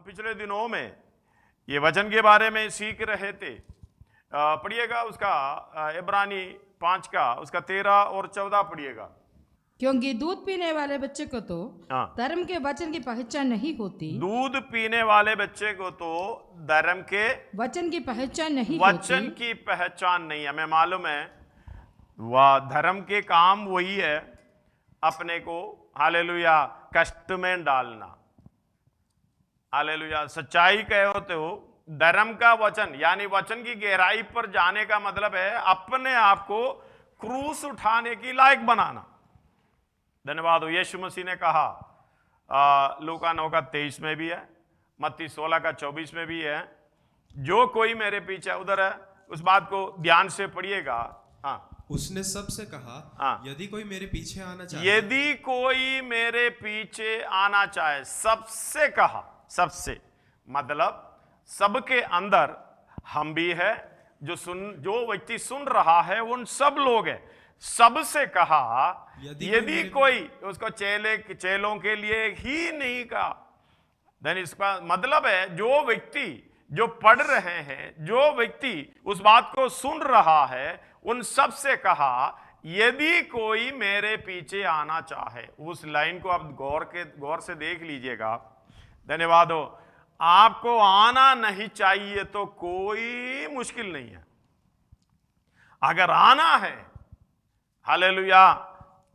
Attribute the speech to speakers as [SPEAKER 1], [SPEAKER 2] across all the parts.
[SPEAKER 1] पिछले दिनों में ये वचन के बारे में सीख रहे थे। पढ़िएगा उसका इब्रानी 5 का उसका 13 और 14 पढ़िएगा।
[SPEAKER 2] क्योंकि दूध पीने वाले बच्चे को तो
[SPEAKER 1] हाँ।
[SPEAKER 2] धर्म के वचन की पहचान नहीं होती।
[SPEAKER 1] दूध पीने वाले बच्चे को तो धर्म के
[SPEAKER 2] वचन की पहचान नहीं
[SPEAKER 1] वचन
[SPEAKER 2] होती।
[SPEAKER 1] की पहचान नहीं। हमें मालूम है वह धर्म के काम वही है, अपने को हालेलुया कष्ट में डालना। हालेलुया सच्चाई कहो तो धर्म का वचन यानी वचन की गहराई पर जाने का मतलब है अपने आप को क्रूस उठाने की लायक बनाना। धन्यवाद हो। यीशु मसीह ने कहा लूका 9 का 23 में भी है, मत्ती 16 का 24 में भी है, जो कोई मेरे पीछे उधर है उस बात को ध्यान से पढ़िएगा। हाँ,
[SPEAKER 3] उसने सबसे कहा
[SPEAKER 1] हाँ।
[SPEAKER 3] यदि कोई मेरे पीछे आना चाहे,
[SPEAKER 1] यदि कोई मेरे पीछे आना चाहे, सबसे कहा। सबसे मतलब सबके अंदर हम भी है, जो व्यक्ति सुन रहा है उन सब लोग है। सबसे कहा यदि कोई, उसको चेलों के लिए ही नहीं कहा। देन इसका मतलब है जो व्यक्ति जो पढ़ रहे हैं, जो व्यक्ति उस बात को सुन रहा है, उन सब से कहा यदि कोई मेरे पीछे आना चाहे। उस लाइन को आप गौर से देख लीजिएगा। धन्यवाद हो। आपको आना नहीं चाहिए तो कोई मुश्किल नहीं है। अगर आना है, हालेलुया,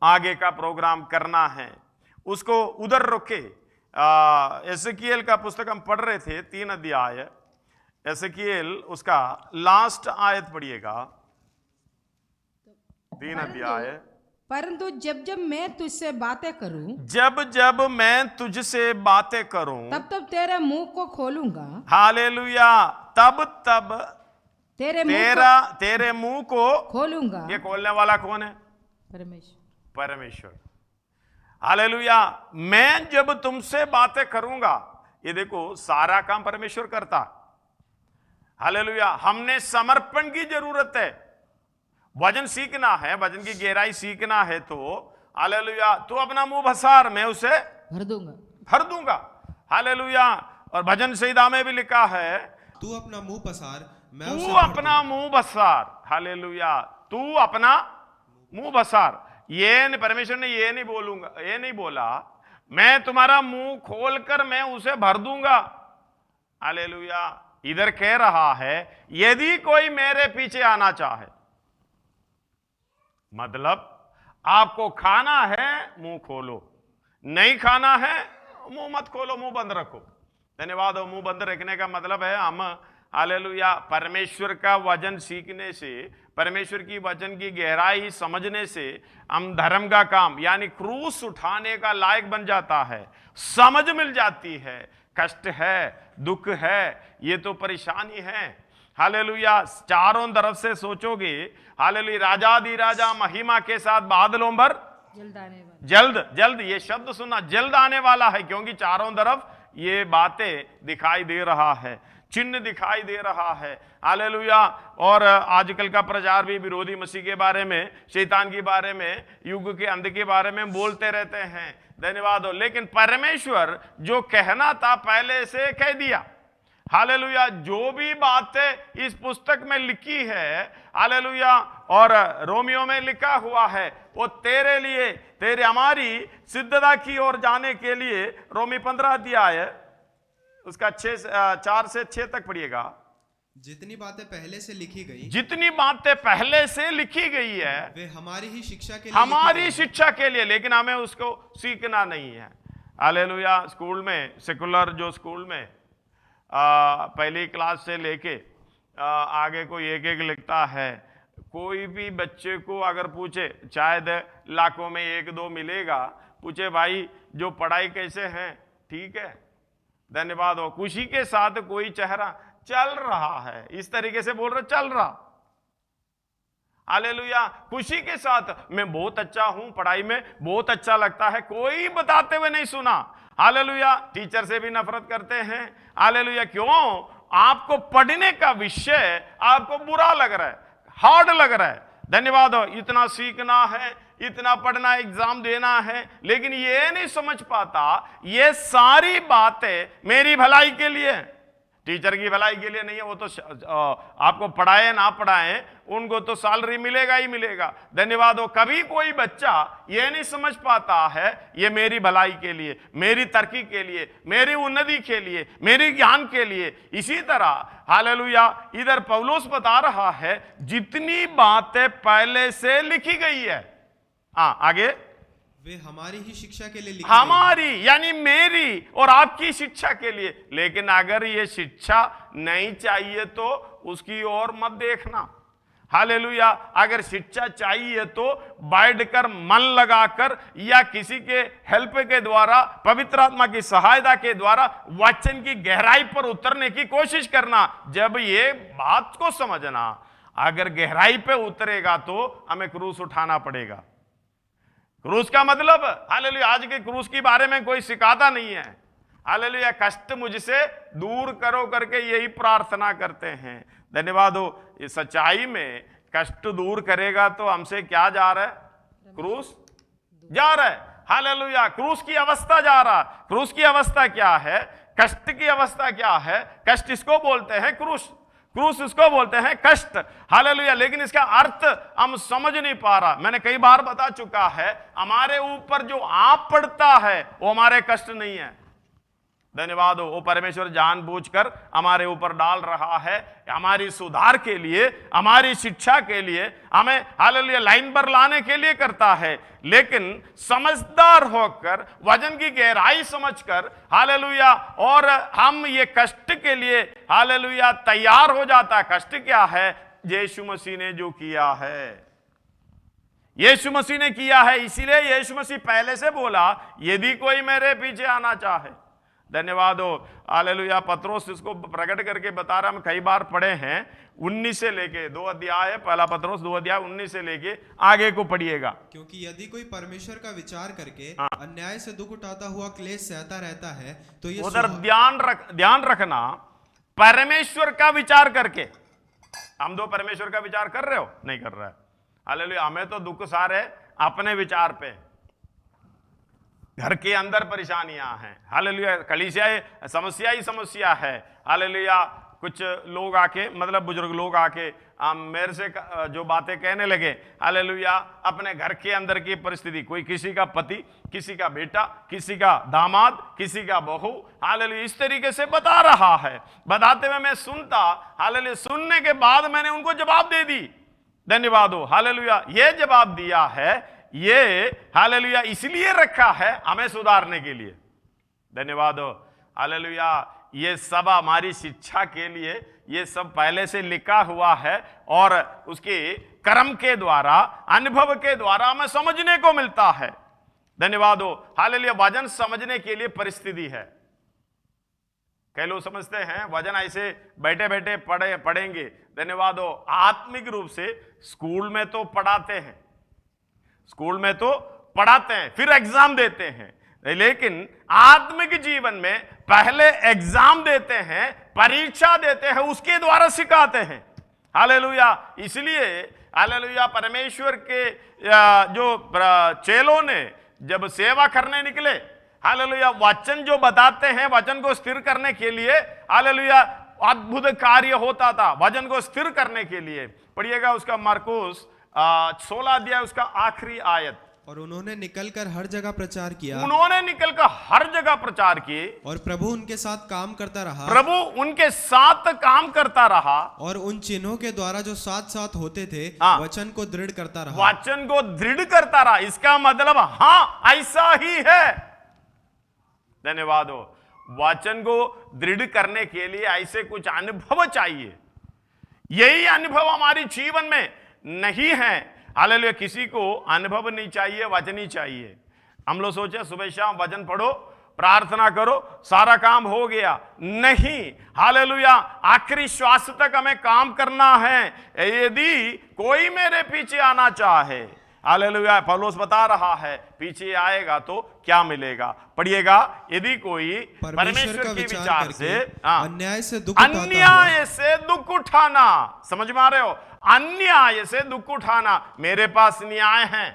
[SPEAKER 1] आगे का प्रोग्राम करना है, उसको उधर रोके। एसेकिएल का पुस्तक हम पढ़ रहे थे 3 अध्याय। एसेकिएल उसका लास्ट आयत पढ़िएगा, 3 अध्याय।
[SPEAKER 2] परंतु जब जब मैं तुझसे बातें करूं,
[SPEAKER 1] जब जब मैं तुझसे बातें करूं,
[SPEAKER 2] तब तब तेरे मुंह को खोलूंगा।
[SPEAKER 1] हालेलुया, तब तब तेरे मुंह को
[SPEAKER 2] खोलूंगा।
[SPEAKER 1] ये खोलने वाला कौन है?
[SPEAKER 2] परमेश्वर।
[SPEAKER 1] परमेश्वर। हालेलुया। मैं जब तुमसे बातें करूंगा, ये देखो सारा काम परमेश्वर करता। हालेलुया। हमने समर्पण की जरूरत है। वचन सीखना है, वचन की गहराई सीखना है तो हालेलुया तू अपना मुंह बसार, मैं उसे भर दूंगा। हालेलुया। और भजन संहिता में भी लिखा है
[SPEAKER 3] तू अपना मुंह पसार, मैं
[SPEAKER 1] तू
[SPEAKER 3] उसे भर
[SPEAKER 1] अपना मुंह बसार। हालेलुया, तू अपना मुंह बसार। ये परमेश्वर ने ये नहीं बोला मैं तुम्हारा मुंह खोलकर मैं उसे भर दूंगा। हालेलुया। इधर कह रहा है यदि कोई मेरे पीछे आना चाहे, मतलब आपको खाना है मुंह खोलो, नहीं खाना है मुंह मत खोलो, मुंह बंद रखो। धन्यवाद हो। मुंह बंद रखने का मतलब है हम हालेलुया परमेश्वर का वचन सीखने से, परमेश्वर की वचन की गहराई समझने से हम धर्म का काम यानी क्रूस उठाने का लायक बन जाता है। समझ मिल जाती है, कष्ट है, दुख है, ये तो परेशानी है। हालेलुया। चारों तरफ से सोचोगे, हालेलुया, राजा महिमा के साथ बादलों पर जल्द, ये शब्द सुना, जल्द आने वाला है, क्योंकि चारों तरफ ये बातें दिखाई दे रहा है, चिन्ह दिखाई दे रहा है। हालेलुया। और आजकल का प्रचार भी विरोधी मसीह के बारे में, शैतान के बारे में, युग के अंत के बारे में बोलते रहते हैं। धन्यवाद हो। लेकिन परमेश्वर जो कहना था पहले से कह दिया। हालेलुया। जो भी बातें इस पुस्तक में लिखी है, हालेलुया, और रोमियो में लिखा हुआ है, वो तेरे लिए, तेरे हमारी सिद्धता की ओर जाने के लिए। रोमी 15 अध्याय उसका 4 से 6 तक पढ़िएगा।
[SPEAKER 3] जितनी बातें पहले से लिखी गई,
[SPEAKER 1] जितनी बातें पहले से लिखी गई है
[SPEAKER 3] वे हमारी ही शिक्षा के लिए,
[SPEAKER 1] हमारी शिक्षा के लिए, लेकिन हमें उसको सीखना नहीं है। हालेलुया। स्कूल में, सेकुलर जो स्कूल में पहली क्लास से लेके आगे कोई एक लिखता है, कोई भी बच्चे को अगर पूछे, शायद लाखों में 1-2 मिलेगा, पूछे भाई जो पढ़ाई कैसे है, ठीक है, धन्यवाद हो, खुशी के साथ कोई चेहरा चल रहा है, इस तरीके से बोल रहे चल रहा। हालेलुया। खुशी के साथ मैं बहुत अच्छा हूं, पढ़ाई में बहुत अच्छा लगता है, कोई बताते हुए नहीं सुना। हालेलुया। टीचर से भी नफरत करते हैं। हालेलुया। क्यों? आपको पढ़ने का विषय आपको बुरा लग रहा है, हार्ड लग रहा है। धन्यवाद हो। इतना सीखना है, इतना पढ़ना, एग्जाम देना है, लेकिन ये नहीं समझ पाता ये सारी बातें मेरी भलाई के लिए, टीचर की भलाई के लिए नहीं है। वो तो आपको पढ़ाए ना पढ़ाए उनको तो सैलरी मिलेगा ही मिलेगा। धन्यवाद हो। कभी कोई बच्चा ये नहीं समझ पाता है ये मेरी भलाई के लिए, मेरी तरक्की के लिए, मेरी उन्नति के लिए, मेरी ज्ञान के लिए। इसी तरह हालेलुया इधर पौलुस बता रहा है जितनी बातें पहले से लिखी गई है, आगे,
[SPEAKER 3] वे हमारी ही शिक्षा के लिए लिखी
[SPEAKER 1] हमारी यानी मेरी और आपकी शिक्षा के लिए। लेकिन अगर ये शिक्षा नहीं चाहिए तो उसकी ओर मत देखना। हालेलुया। अगर शिक्षा चाहिए तो बैठकर मन लगाकर या किसी के हेल्प के द्वारा, पवित्र आत्मा की सहायता के द्वारा वचन की गहराई पर उतरने की कोशिश करना। जब ये बात को समझना, अगर गहराई पे उतरेगा तो हमें क्रूस उठाना पड़ेगा। क्रूस का मतलब, हालेलुया, आज के क्रूस के बारे में कोई सिखाता नहीं है। हालेलुया, कष्ट मुझसे दूर करो करके यही प्रार्थना करते हैं। धन्यवाद हो। इस सच्चाई में कष्ट दूर करेगा तो हमसे क्या जा रहा है? क्रूस जा रहा है। हालेलुया, क्रूस की अवस्था जा रहा। क्रूस की अवस्था क्या है? कष्ट की अवस्था क्या है? कष्ट इसको बोलते हैं क्रूस, क्रूस इसको बोलते हैं कष्ट। हालेलुया। लेकिन इसका अर्थ हम समझ नहीं पा रहा। मैंने कई बार बता चुका है, हमारे ऊपर जो आप पड़ता है वो हमारे कष्ट नहीं है। धन्यवाद हो। वो परमेश्वर जानबूझकर हमारे ऊपर डाल रहा है, हमारी सुधार के लिए, हमारी शिक्षा के लिए, हमें हालेलुया लाइन पर लाने के लिए करता है। लेकिन समझदार होकर, वचन की गहराई समझकर, हालेलुया, और हम ये कष्ट के लिए हालेलुया तैयार हो जाता। कष्ट क्या है? यीशु मसीह ने जो किया है, यीशु मसीह ने किया है। इसीलिए यीशु मसीह पहले से बोला, यदि कोई मेरे पीछे आना चाहे। धन्यवाद हो। हालेलुया। पत्रोस इसको प्रकट करके बता रहा, हम कई बार पढ़े हैं। 19 से लेके 2 अध्याय है, पहला पत्रोस 2 अध्याय 19 से लेके आगे को पढ़िएगा।
[SPEAKER 3] क्योंकि यदि कोई परमेश्वर का विचार करके अन्याय से दुख उठाता हुआ क्लेश सहता रहता है तो ये
[SPEAKER 1] उधर ध्यान रखना, परमेश्वर का विचार करके। हम दो परमेश्वर का विचार कर रहे हो? नहीं कर रहा है। हालेलुया। हमें तो दुख सारे अपने विचार पे, घर के अंदर परेशानियां हैं। हालेलुया। कलीसिया समस्या ही समस्या है। हालेलुया। कुछ लोग आके, मतलब बुजुर्ग लोग आके मेरे से जो बातें कहने लगे, हालेलुया, अपने घर के अंदर की परिस्थिति, कोई किसी का पति, किसी का बेटा, किसी का दामाद, किसी का बहू, हालेलुया, इस तरीके से बता रहा है। बताते हुए मैं सुनता, हालेलुया, सुनने के बाद मैंने उनको जवाब दे दी। धन्यवाद हो। हालेलुया। ये जवाब दिया है, ये हालेलुया इसलिए रखा है हमें सुधारने के लिए। धन्यवाद हो। हालेलुया। ये सब हमारी शिक्षा के लिए, ये सब पहले से लिखा हुआ है और उसके कर्म के द्वारा, अनुभव के द्वारा हमें समझने को मिलता है। धन्यवाद हो। हालेलुया। वचन समझने के लिए परिस्थिति है। कई लोग समझते हैं वचन ऐसे बैठे बैठे पढ़ेंगे। धन्यवाद हो। आत्मिक रूप से स्कूल में तो पढ़ाते हैं, स्कूल में तो पढ़ाते हैं, फिर एग्जाम देते हैं, लेकिन आत्मिक जीवन में पहले एग्जाम देते हैं, परीक्षा देते हैं, उसके द्वारा सिखाते हैं। हालेलुया। इसलिए हालेलुया परमेश्वर के जो चेलों ने जब सेवा करने निकले, हालेलुया, वचन जो बताते हैं, वचन को स्थिर करने के लिए, हालेलुया, अद्भुत कार्य होता था वचन को स्थिर करने के लिए। पढ़िएगा उसका मार्कुस 16 अध्याय उसका आखिरी आयत।
[SPEAKER 3] और उन्होंने निकलकर हर जगह प्रचार किया,
[SPEAKER 1] उन्होंने निकलकर हर जगह प्रचार किए,
[SPEAKER 3] और प्रभु उनके साथ काम करता रहा,
[SPEAKER 1] प्रभु उनके साथ काम करता रहा,
[SPEAKER 3] और उन चिन्हों के द्वारा जो साथ साथ होते थे वचन को दृढ़ करता रहा,
[SPEAKER 1] वचन को दृढ़ करता रहा। इसका मतलब हाँ ऐसा ही है। धन्यवाद हो। वचन को दृढ़ करने के लिए ऐसे कुछ अनुभव चाहिए। यही अनुभव हमारे जीवन में नहीं है। हालेलुया। किसी को अनुभव नहीं चाहिए, वचन ही चाहिए। हम लोग सोचे सुबह शाम वचन पढ़ो, प्रार्थना करो, सारा काम हो गया। नहीं। हालेलुया। आखिरी श्वास तक हमें काम करना है। यदि कोई मेरे पीछे आना चाहे, हालेलुया। पौलुस बता रहा है पीछे आएगा तो क्या मिलेगा। पढ़िएगा, यदि कोई परमेश्वर के विचार से
[SPEAKER 3] अन्याय से दुख उठाता हुआ,
[SPEAKER 1] अन्याय से दुख उठाना, समझ में आ रहे हो, अन्याय से दुख उठाना। मेरे पास न्याय है,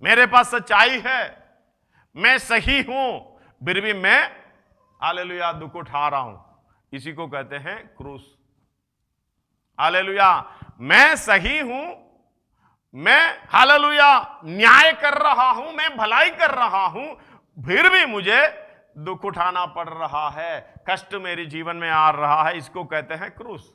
[SPEAKER 1] मेरे पास सच्चाई है, मैं सही हूं, फिर भी मैं हालेलुया दुख उठा रहा हूं, इसी को कहते हैं क्रूस। हालेलुया, मैं सही हूं, मैं हालेलुया न्याय कर रहा हूं, मैं भलाई कर रहा हूं, फिर भी मुझे दुख उठाना पड़ रहा है, कष्ट मेरे जीवन में आ रहा है, इसको कहते हैं क्रूस।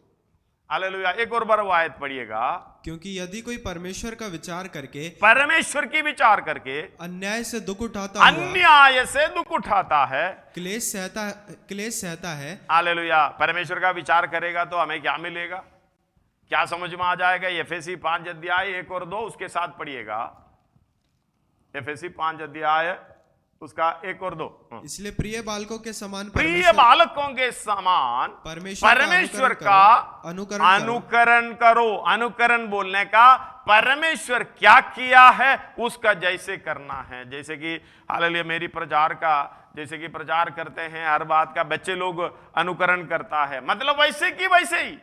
[SPEAKER 1] हालेलुया। एक और बार वो आयत पढ़िएगा,
[SPEAKER 3] क्योंकि यदि कोई परमेश्वर का विचार करके,
[SPEAKER 1] परमेश्वर की विचार करके
[SPEAKER 3] अन्याय से दुख उठाता हुआ,
[SPEAKER 1] अन्याय से दुख उठाता है,
[SPEAKER 3] क्लेश सहता है।
[SPEAKER 1] हालेलुया। परमेश्वर का विचार करेगा तो हमें क्या मिलेगा, क्या समझ में आ जाएगा। एफएसी 5 अध्याय 1 और 2 उसके साथ पढ़िएगा। एफएसी 5 अध्याय उसका 1 और 2।
[SPEAKER 3] इसलिए प्रिय बालकों के समान,
[SPEAKER 1] प्रिय बालकों के समान परमेश्वर का अनुकरण करो। अनुकरण बोलने का परमेश्वर क्या किया है उसका जैसे करना है। जैसे कि हालेलुया मेरी प्रचार का, जैसे कि प्रचार करते हैं हर बात का बच्चे लोग अनुकरण करता है, मतलब वैसे कि वैसे ही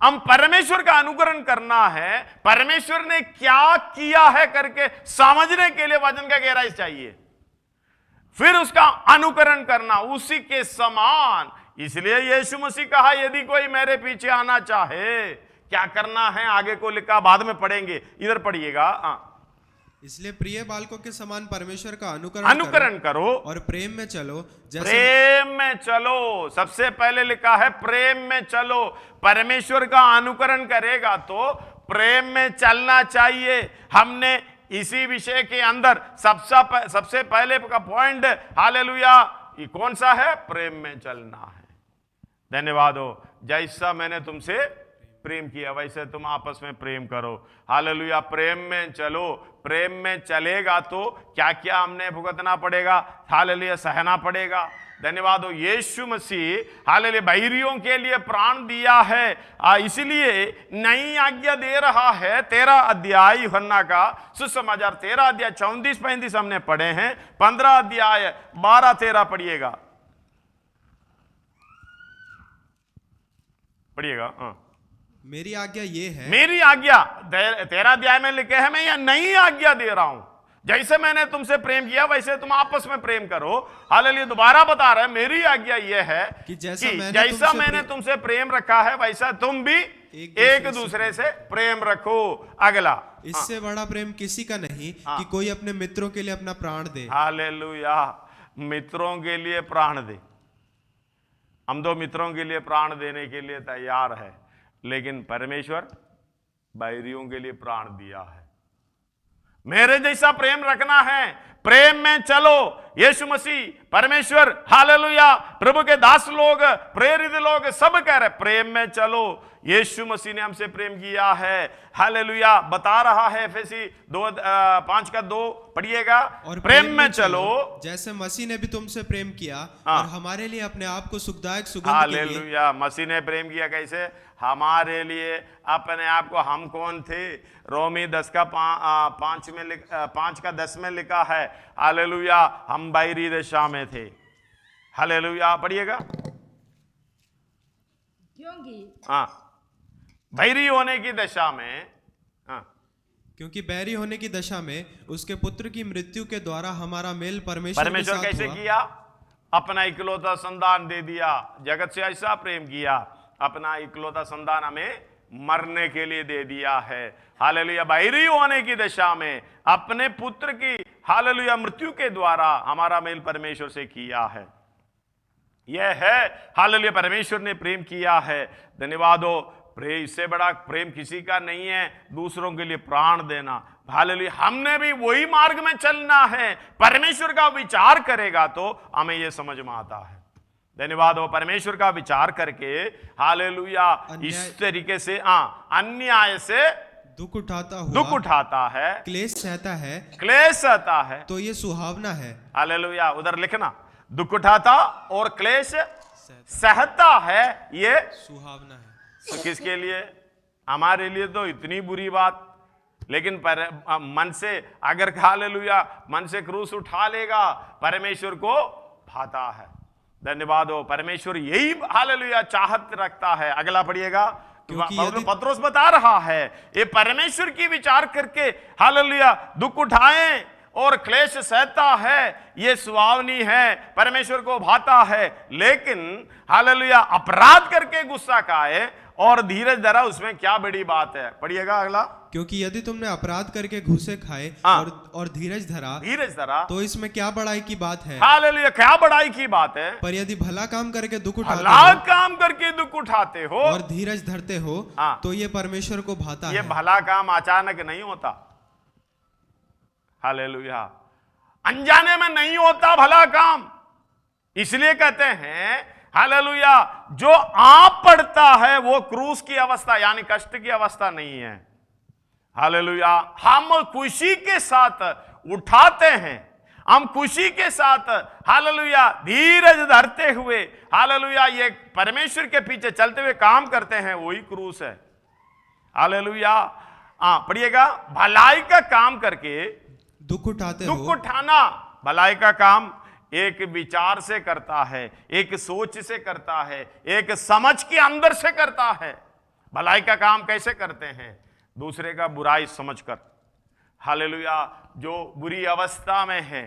[SPEAKER 1] हम परमेश्वर का अनुकरण करना है। परमेश्वर ने क्या किया है करके समझने के लिए वचन का गहराई चाहिए, फिर उसका अनुकरण करना उसी के समान। इसलिए यीशु मसीह कहा यदि कोई मेरे पीछे आना चाहे, क्या करना है आगे को लिखा, बाद में पढ़ेंगे, इधर पढ़िएगा।
[SPEAKER 3] इसलिए प्रिय बालकों के समान परमेश्वर का
[SPEAKER 1] अनुकरण करो
[SPEAKER 3] और प्रेम में चलो, जैसे
[SPEAKER 1] प्रेम में चलो। सबसे पहले लिखा है प्रेम में चलो। परमेश्वर का अनुकरण करेगा तो प्रेम में चलना चाहिए। हमने इसी विषय के अंदर सबसे पहले का पॉइंट हालेलुया ये कौन सा है, प्रेम में चलना है। धन्यवाद हो। जैसा मैंने तुमसे प्रेम किया वैसे तुम आपस में प्रेम करो। हालेलुया, प्रेम में चलो। प्रेम में चलेगा तो क्या क्या हमने भुगतना पड़ेगा, हालेलुया सहना पड़ेगा। धन्यवाद हो। यीशु मसीह हालेलुया बैरियों के लिए प्राण दिया है, इसलिए नई आज्ञा दे रहा है। 13 अध्याय यूहन्ना का सुसमाचार 13 अध्याय 34-35 हमने पढ़े हैं। 15 अध्याय 12-13 पढ़िएगा, पढ़िएगा।
[SPEAKER 3] मेरी आज्ञा ये है,
[SPEAKER 1] मेरी आज्ञा 13 अध्याय में लिखे है, मैं यह नई आज्ञा दे रहा हूं, जैसे मैंने तुमसे प्रेम किया वैसे तुम आपस में प्रेम करो। हालेलुया दोबारा बता रहा है मेरी आज्ञा यह है कि जैसा मैंने तुमसे प्रेम रखा है वैसा तुम भी एक दूसरे से प्रेम रखो। अगला,
[SPEAKER 3] इससे बड़ा प्रेम किसी का नहीं कि कोई अपने मित्रों के लिए अपना प्राण दे।
[SPEAKER 1] हालेलुया, मित्रों के लिए प्राण दे। हम दो मित्रों के लिए प्राण देने के लिए तैयार है, लेकिन परमेश्वर बैरियों के लिए प्राण दिया है। मेरे जैसा प्रेम रखना है, प्रेम में चलो। यीशु मसीह परमेश्वर हालेलुया प्रभु के दास लोग प्रेरित लोग सब कह रहे प्रेम में चलो। यीशु मसीह ने हमसे प्रेम किया है। हालेलुया बता रहा है एफएसी 5:2 पढ़िएगा, और प्रेम में चलो
[SPEAKER 3] जैसे मसीह ने भी तुमसे प्रेम किया और हमारे लिए अपने आप को सुखदायक सुगंध
[SPEAKER 1] हालेलुया मसीह ने प्रेम किया कैसे, हमारे लिए अपने आप को। हम कौन थे, रोमी 10:5 में लिखा है हालेलुया हम बैरी दशा में थे। हालेलुया पढ़िएगा,
[SPEAKER 2] क्योंकि
[SPEAKER 1] बैरी होने की दशा में,
[SPEAKER 3] क्योंकि बैरी होने की दशा में उसके पुत्र की मृत्यु के द्वारा हमारा मेल परमेश्वर
[SPEAKER 1] कैसे किया, अपना इकलौता संतान दे दिया। जगत से ऐसा प्रेम किया, अपना इकलौता संतान हमें मरने के लिए दे दिया है। हालेलुया बैरी होने की दशा में अपने पुत्र की हालेलुया मृत्यु के द्वारा हमारा मेल परमेश्वर से किया है। यह है हालेलुया परमेश्वर ने प्रेम किया है। धन्यवाद हो। प्रेम इससे बड़ा प्रेम किसी का नहीं है, दूसरों के लिए प्राण देना। हालेलुया हमने भी वही मार्ग में चलना है। परमेश्वर का विचार करेगा तो हमें यह समझ में आता है। धन्यवाद हो। परमेश्वर का विचार करके हालेलुया इस तरीके से अन्याय से
[SPEAKER 3] दुख उठाता है, क्लेश सहता है तो ये सुहावना है।
[SPEAKER 1] हालेलुया उधर लिखना, दुख उठाता और क्लेश सहता है ये
[SPEAKER 3] सुहावना है।
[SPEAKER 1] तो किसके लिए, हमारे लिए तो इतनी बुरी बात। लेकिन मन से अगर हालेलुया मन से क्रूस उठा लेगा परमेश्वर को भाता है। धन्यवाद हो, परमेश्वर यही हालेलुया चाहत रखता है। अगला पढ़िएगा, पत्रोस बता रहा है ये परमेश्वर की विचार करके हालेलुया दुख उठाएं और क्लेश सहता है, ये सुहावनी है, परमेश्वर को भाता है। लेकिन हालेलुया अपराध करके गुस्सा खाए और धीरज धरा, उसमें क्या बड़ी बात है। पढ़िएगा अगला,
[SPEAKER 3] क्योंकि यदि तुमने अपराध करके घूसे खाए और धीरज धरा तो इसमें क्या बड़ाई की बात है।
[SPEAKER 1] हालेलुया, क्या बड़ाई की बात है।
[SPEAKER 3] पर यदि भला काम करके दुख उठाते
[SPEAKER 1] भला काम करके दुख उठाते हो
[SPEAKER 3] और धीरज धरते हो तो ये परमेश्वर को भाता है।
[SPEAKER 1] ये भला काम अचानक नहीं होता, हालेलुया, अनजाने में नहीं होता भला काम। इसलिए कहते हैं हालेलुया जो आप पढ़ता है वो क्रूस की अवस्था यानी कष्ट की अवस्था नहीं है। हालेलुया, हम खुशी के साथ उठाते हैं, हम खुशी के साथ हालेलुया धीरज धरते हुए हालेलुया ये परमेश्वर के पीछे चलते हुए काम करते हैं, वही क्रूस है। हालेलुया, पढ़िएगा, भलाई का काम करके
[SPEAKER 3] दुख उठाना।
[SPEAKER 1] भलाई का काम एक विचार से करता है, एक सोच से करता है, एक समझ के अंदर से करता है। भलाई का काम कैसे करते हैं? दूसरे का बुराई समझकर। हालेलुया, जो बुरी अवस्था में है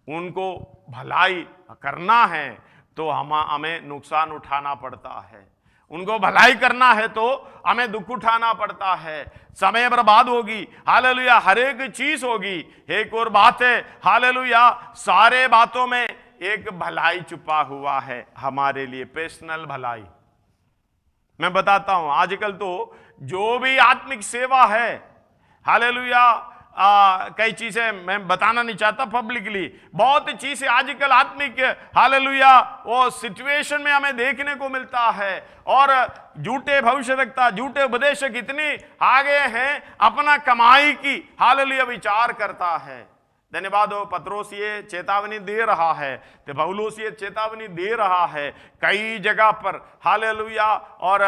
[SPEAKER 1] उनको भलाई करना है तो हमें नुकसान उठाना पड़ता है, उनको भलाई करना है तो हमें दुख उठाना पड़ता है, समय बर्बाद होगी। हालेलुया, हर एक चीज होगी। एक और बात है हालेलुया, सारे बातों में एक भलाई छुपा हुआ है हमारे लिए, पर्सनल भलाई। मैं बताता हूं, आजकल तो जो भी आत्मिक सेवा है हालेलुया, कई चीजें मैं बताना नहीं चाहता पब्लिकली, बहुत चीजें आजकल आत्मिक हालेलुया वो सिचुएशन में हमें देखने को मिलता है। और झूठे भविष्यवक्ता, झूठे उपदेशक इतने आगे हैं, अपना कमाई की हालेलुया विचार करता है। धन्यवाद हो, पत्रोस ये चेतावनी दे रहा है, तो पौलुस ये चेतावनी दे रहा है कई जगह पर हालेलुया। और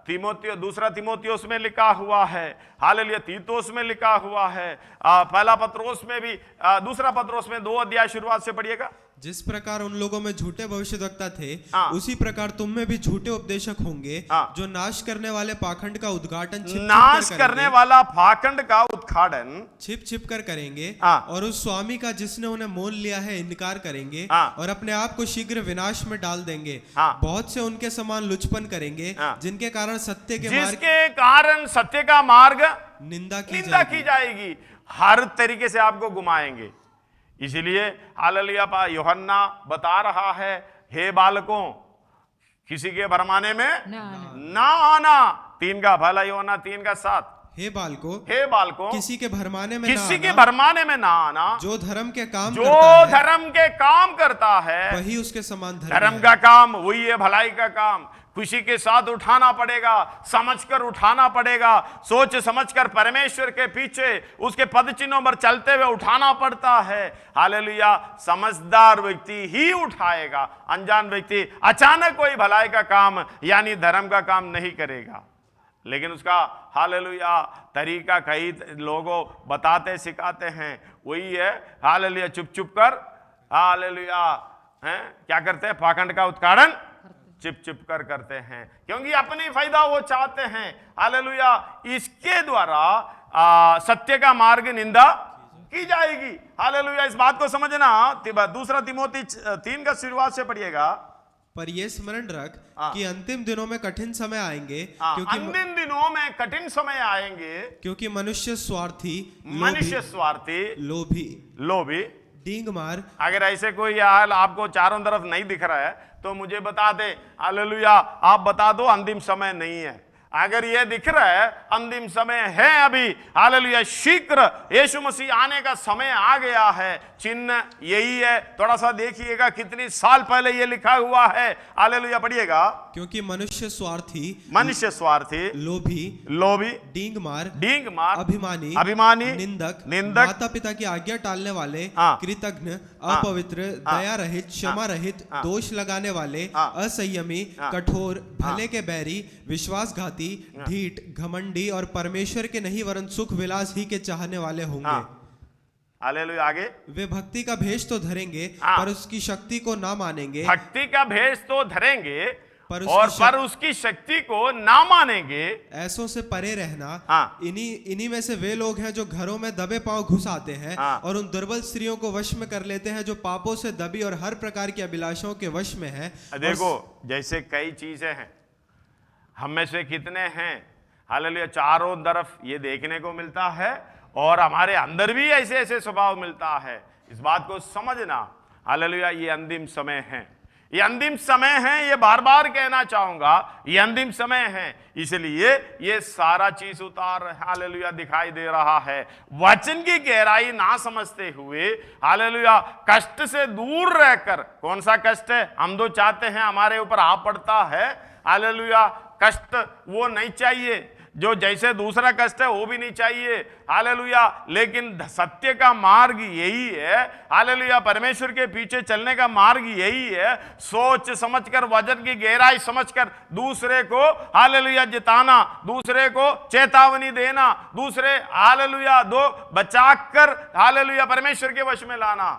[SPEAKER 1] दूसरा तीमुथियुस में लिखा हुआ है, हालेलुया, तीतुस में लिखा हुआ है, पहला पत्रोस में भी, दूसरा पत्रोस में 2 अध्याय शुरुआत से पढ़िएगा।
[SPEAKER 3] जिस प्रकार उन लोगों में झूठे भविष्यद्वक्ता थे उसी प्रकार तुम में भी झूठे उपदेशक होंगे जो नाश करने वाले पाखंड का उद्घाटन छिप छिप कर करेंगे और उस स्वामी का जिसने उन्हें मोल लिया है इनकार करेंगे और अपने आप को शीघ्र विनाश में डाल देंगे। बहुत से उनके समान लुचपन करेंगे जिनके कारण सत्य का मार्ग निंदा की जाएगी।
[SPEAKER 1] हर तरीके से आपको घुमाएंगे। इसीलिए हालेलुया यूहन्ना बता रहा है, हे बालकों किसी के भरमाने में ना आना। 3 का भला यूहन्ना 3:7,
[SPEAKER 3] हे बालकों
[SPEAKER 1] किसी के भरमाने में ना आना।
[SPEAKER 3] जो धर्म के
[SPEAKER 1] काम करता है
[SPEAKER 3] वही उसके समान
[SPEAKER 1] धर्म का काम, वही है भलाई का काम। खुशी के साथ उठाना पड़ेगा, समझकर उठाना पड़ेगा, सोच समझकर परमेश्वर के पीछे उसके पद चिन्हों पर चलते हुए उठाना पड़ता है। हालेलुया, समझदार व्यक्ति ही उठाएगा, अनजान व्यक्ति अचानक कोई भलाई का काम यानी धर्म का काम नहीं करेगा। लेकिन उसका हालेलुया तरीका कई लोगों बताते सिखाते हैं, वही है हालेलुया चुप कर हालेलुया क्या करते हैं, पाखंड का उत्कारण चुप कर करते हैं, क्योंकि अपनी फायदा वो चाहते हैं। हालेलुया, इसके द्वारा सत्य का मार्ग निंदा की जाएगी। हालेलुया, इस बात को समझना। दूसरा तीमुथी 3 का शुरुआत से पढ़िएगा।
[SPEAKER 3] पर ये स्मरण रख कि अंतिम दिनों में कठिन समय आएंगे,
[SPEAKER 1] क्योंकि अंतिम दिनों में कठिन समय आएंगे,
[SPEAKER 3] क्योंकि मनुष्य स्वार्थी,
[SPEAKER 1] लोभी,
[SPEAKER 3] डींग मार।
[SPEAKER 1] अगर ऐसे कोई हाल आपको चारों तरफ नहीं दिख रहा है तो मुझे बता दे, हालेलुया, आप बता दो अंतिम समय नहीं है। अगर ये दिख रहा है अंतिम समय है अभी, हालेलुया, शीघ्र यीशु मसीह आने का समय आ गया है, चिन्ह यही है। थोड़ा सा देखिएगा कितनी साल पहले ये लिखा हुआ है। हालेलुया, पढ़िएगा।
[SPEAKER 3] क्योंकि मनुष्य स्वार्थी,
[SPEAKER 1] लोभी,
[SPEAKER 3] डींग मार,
[SPEAKER 1] अभिमानी,
[SPEAKER 3] निंदक, माता पिता की आज्ञा टालने वाले, कृतघ्न, अपवित्र, दया रहित, क्षमा रहित, दोष लगाने वाले, असंयमी, कठोर, भले के बैरी, विश्वासघाती, ढीठ, घमंडी और परमेश्वर के नहीं वरन सुख विलास ही के चाहने वाले होंगे।
[SPEAKER 1] हालेलुया। आगे,
[SPEAKER 3] वे भक्ति का भेष तो धरेंगे पर उसकी शक्ति को ना मानेंगे।
[SPEAKER 1] भक्ति का भेष तो धरेंगे
[SPEAKER 3] पर
[SPEAKER 1] उसकी शक्ति को ना मानेंगे।
[SPEAKER 3] ऐसों से परे रहना। इन्हीं में से वे लोग हैं जो घरों में दबे पांव घुस आते हैं और उन दुर्बल स्त्रियों को वश में कर लेते हैं जो पापों से दबी और हर प्रकार की अभिलाषाओं के वश में है।
[SPEAKER 1] देखो, जैसे कई चीजें हैं, हम में से कितने हैं हालेलुया चारों तरफ ये देखने को मिलता है और हमारे अंदर भी ऐसे ऐसे स्वभाव मिलता है। इस बात को समझना। हालेलुया, ये अंतिम समय है, ये अंतिम समय है, ये बार बार कहना चाहूंगा, ये अंतिम समय है। इसलिए ये सारा चीज उतार हालेलुया दिखाई दे रहा है। वचन की गहराई ना समझते हुए हालेलुया कष्ट से दूर रहकर, कौन सा कष्ट है? हम तो चाहते हैं हमारे ऊपर आ पड़ता है हालेलुया कष्ट, वो नहीं चाहिए। जो जैसे दूसरा कष्ट है वो भी नहीं चाहिए हालेलुया। लेकिन सत्य का मार्ग यही है हालेलुया, परमेश्वर के पीछे चलने का मार्ग यही है। सोच समझकर, वजन की गहराई समझकर दूसरे को हालेलुया जिताना, दूसरे को चेतावनी देना, दूसरे हालेलुया दो बचाकर हालेलुया परमेश्वर के वश में लाना।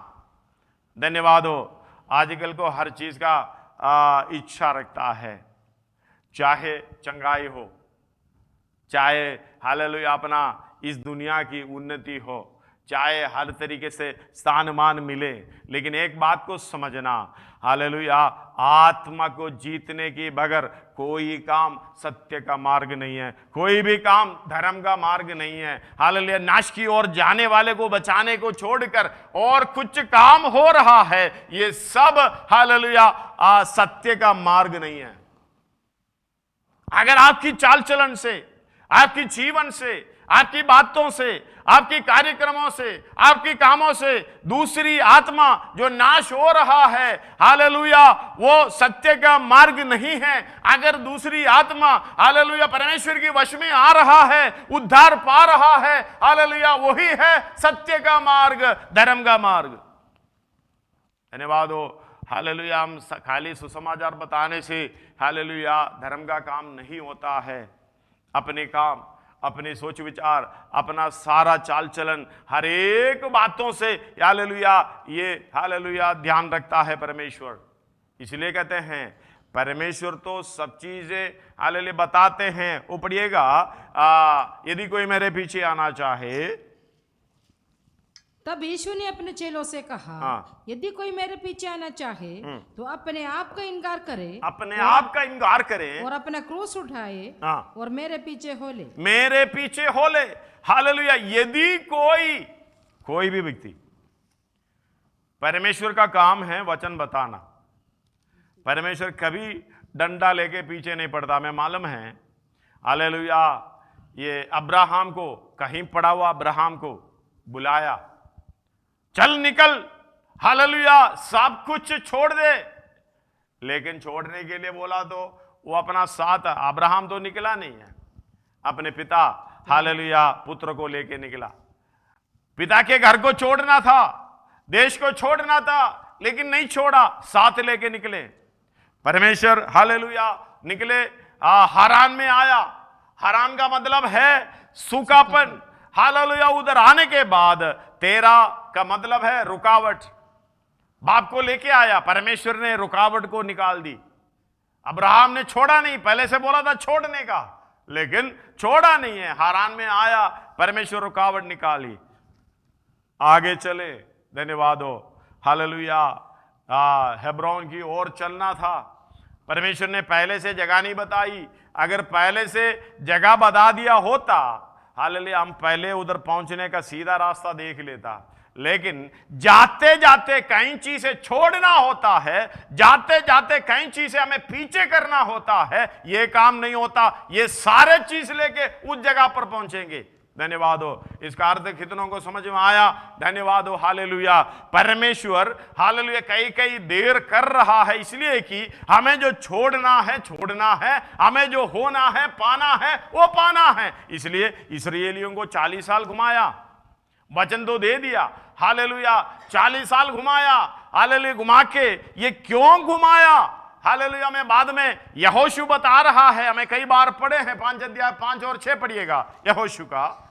[SPEAKER 1] धन्यवाद हो। आजकल को हर चीज का इच्छा रखता है, चाहे चंगाई हो, चाहे हालेलुया अपना इस दुनिया की उन्नति हो, चाहे हर तरीके से स्थान मान मिले, लेकिन एक बात को समझना हालेलुया, आत्मा को जीतने की बगैर कोई काम सत्य का मार्ग नहीं है, कोई भी काम धर्म का मार्ग नहीं है। हालेलुया, नाश की ओर जाने वाले को बचाने को छोड़कर और कुछ काम हो रहा है, ये सब हालेलुया सत्य का मार्ग नहीं है। अगर आपकी चाल चलन से, आपकी जीवन से, आपकी बातों से, आपकी कार्यक्रमों से, आपकी कामों से दूसरी आत्मा जो नाश हो रहा है हालेलुया वो सत्य का मार्ग नहीं है। अगर दूसरी आत्मा हालेलुया परमेश्वर की वश में आ रहा है, उद्धार पा रहा है हालेलुया, वही है सत्य का मार्ग, धर्म का मार्ग। धन्यवाद हो। हालेलुया, हम खाली सुसमाचार बताने से हालेलुया धर्म का काम नहीं होता है। अपने काम, अपने सोच विचार, अपना सारा चाल चलन, हर एक बातों से हालेलुया ये हालेलुया ध्यान रखता है परमेश्वर। इसलिए कहते हैं परमेश्वर तो सब चीजें हालेलुया बताते हैं। वो पढ़िएगा, यदि कोई मेरे पीछे आना चाहे।
[SPEAKER 2] तब यीशु ने अपने चेलों से कहा, यदि कोई मेरे पीछे आना चाहे तो अपने आप का इनकार करे,
[SPEAKER 1] अपने आप का इनकार करे
[SPEAKER 2] और अपना क्रूस उठाए और मेरे पीछे हो ले,
[SPEAKER 1] मेरे पीछे हो ले। हालेलुया, यदि कोई भी व्यक्ति, परमेश्वर का काम है वचन बताना। परमेश्वर कभी डंडा लेके पीछे नहीं पड़ता। हमें मालूम है हालेलुया, ये अब्राहम को, कहीं पड़ा हुआ अब्राहम को बुलाया, चल निकल हालेलुया सब कुछ छोड़ दे। लेकिन छोड़ने के लिए बोला तो वो अपना साथ, अब्राहम तो निकला नहीं है, अपने पिता हालेलुया पुत्र को लेके निकला। पिता के घर को छोड़ना था, देश को छोड़ना था, लेकिन नहीं छोड़ा, साथ लेके निकले। परमेश्वर हालेलुया निकले, हारान में आया। हारान का मतलब है सूखापन। हालेलुया, उधर आने के बाद तेरा का मतलब है रुकावट। बाप को लेके आया, परमेश्वर ने रुकावट को निकाल दी। अब्राहम ने छोड़ा नहीं, पहले से बोला था छोड़ने का, लेकिन छोड़ा नहीं है। हारान में आया, परमेश्वर रुकावट निकाली, आगे चले। धन्यवाद हो। हालेलुया, हेब्रोन की ओर चलना था। परमेश्वर ने पहले से जगह नहीं बताई। अगर पहले से जगह बता दिया होता हालेलुया हम पहले उधर पहुंचने का सीधा रास्ता देख लेता। लेकिन जाते जाते कई चीजें छोड़ना होता है, जाते जाते कई चीजें हमें पीछे करना होता है। यह काम नहीं होता, ये सारे चीज लेके उस जगह पर पहुंचेंगे। धन्यवाद हो। इसका अर्थ कितनों को समझ में आया? धन्यवाद हो। हालेलुया, परमेश्वर हालेलुया कई कई देर कर रहा है, इसलिए कि हमें जो छोड़ना है, हमें जो होना है, पाना है, वो पाना है। इसलिए इस्राएलियों को 40 साल घुमाया, वचन तो दे दिया, हालेलुया, 40 साल घुमाया, हालेलुया, घुमा के ये क्यों घुमाया, हालेलुया, में बाद में यहोशू बता रहा है, हमें कई बार पढ़े हैं, 5 अध्याय 5 और 6 पढ़िएगा यहोशू का।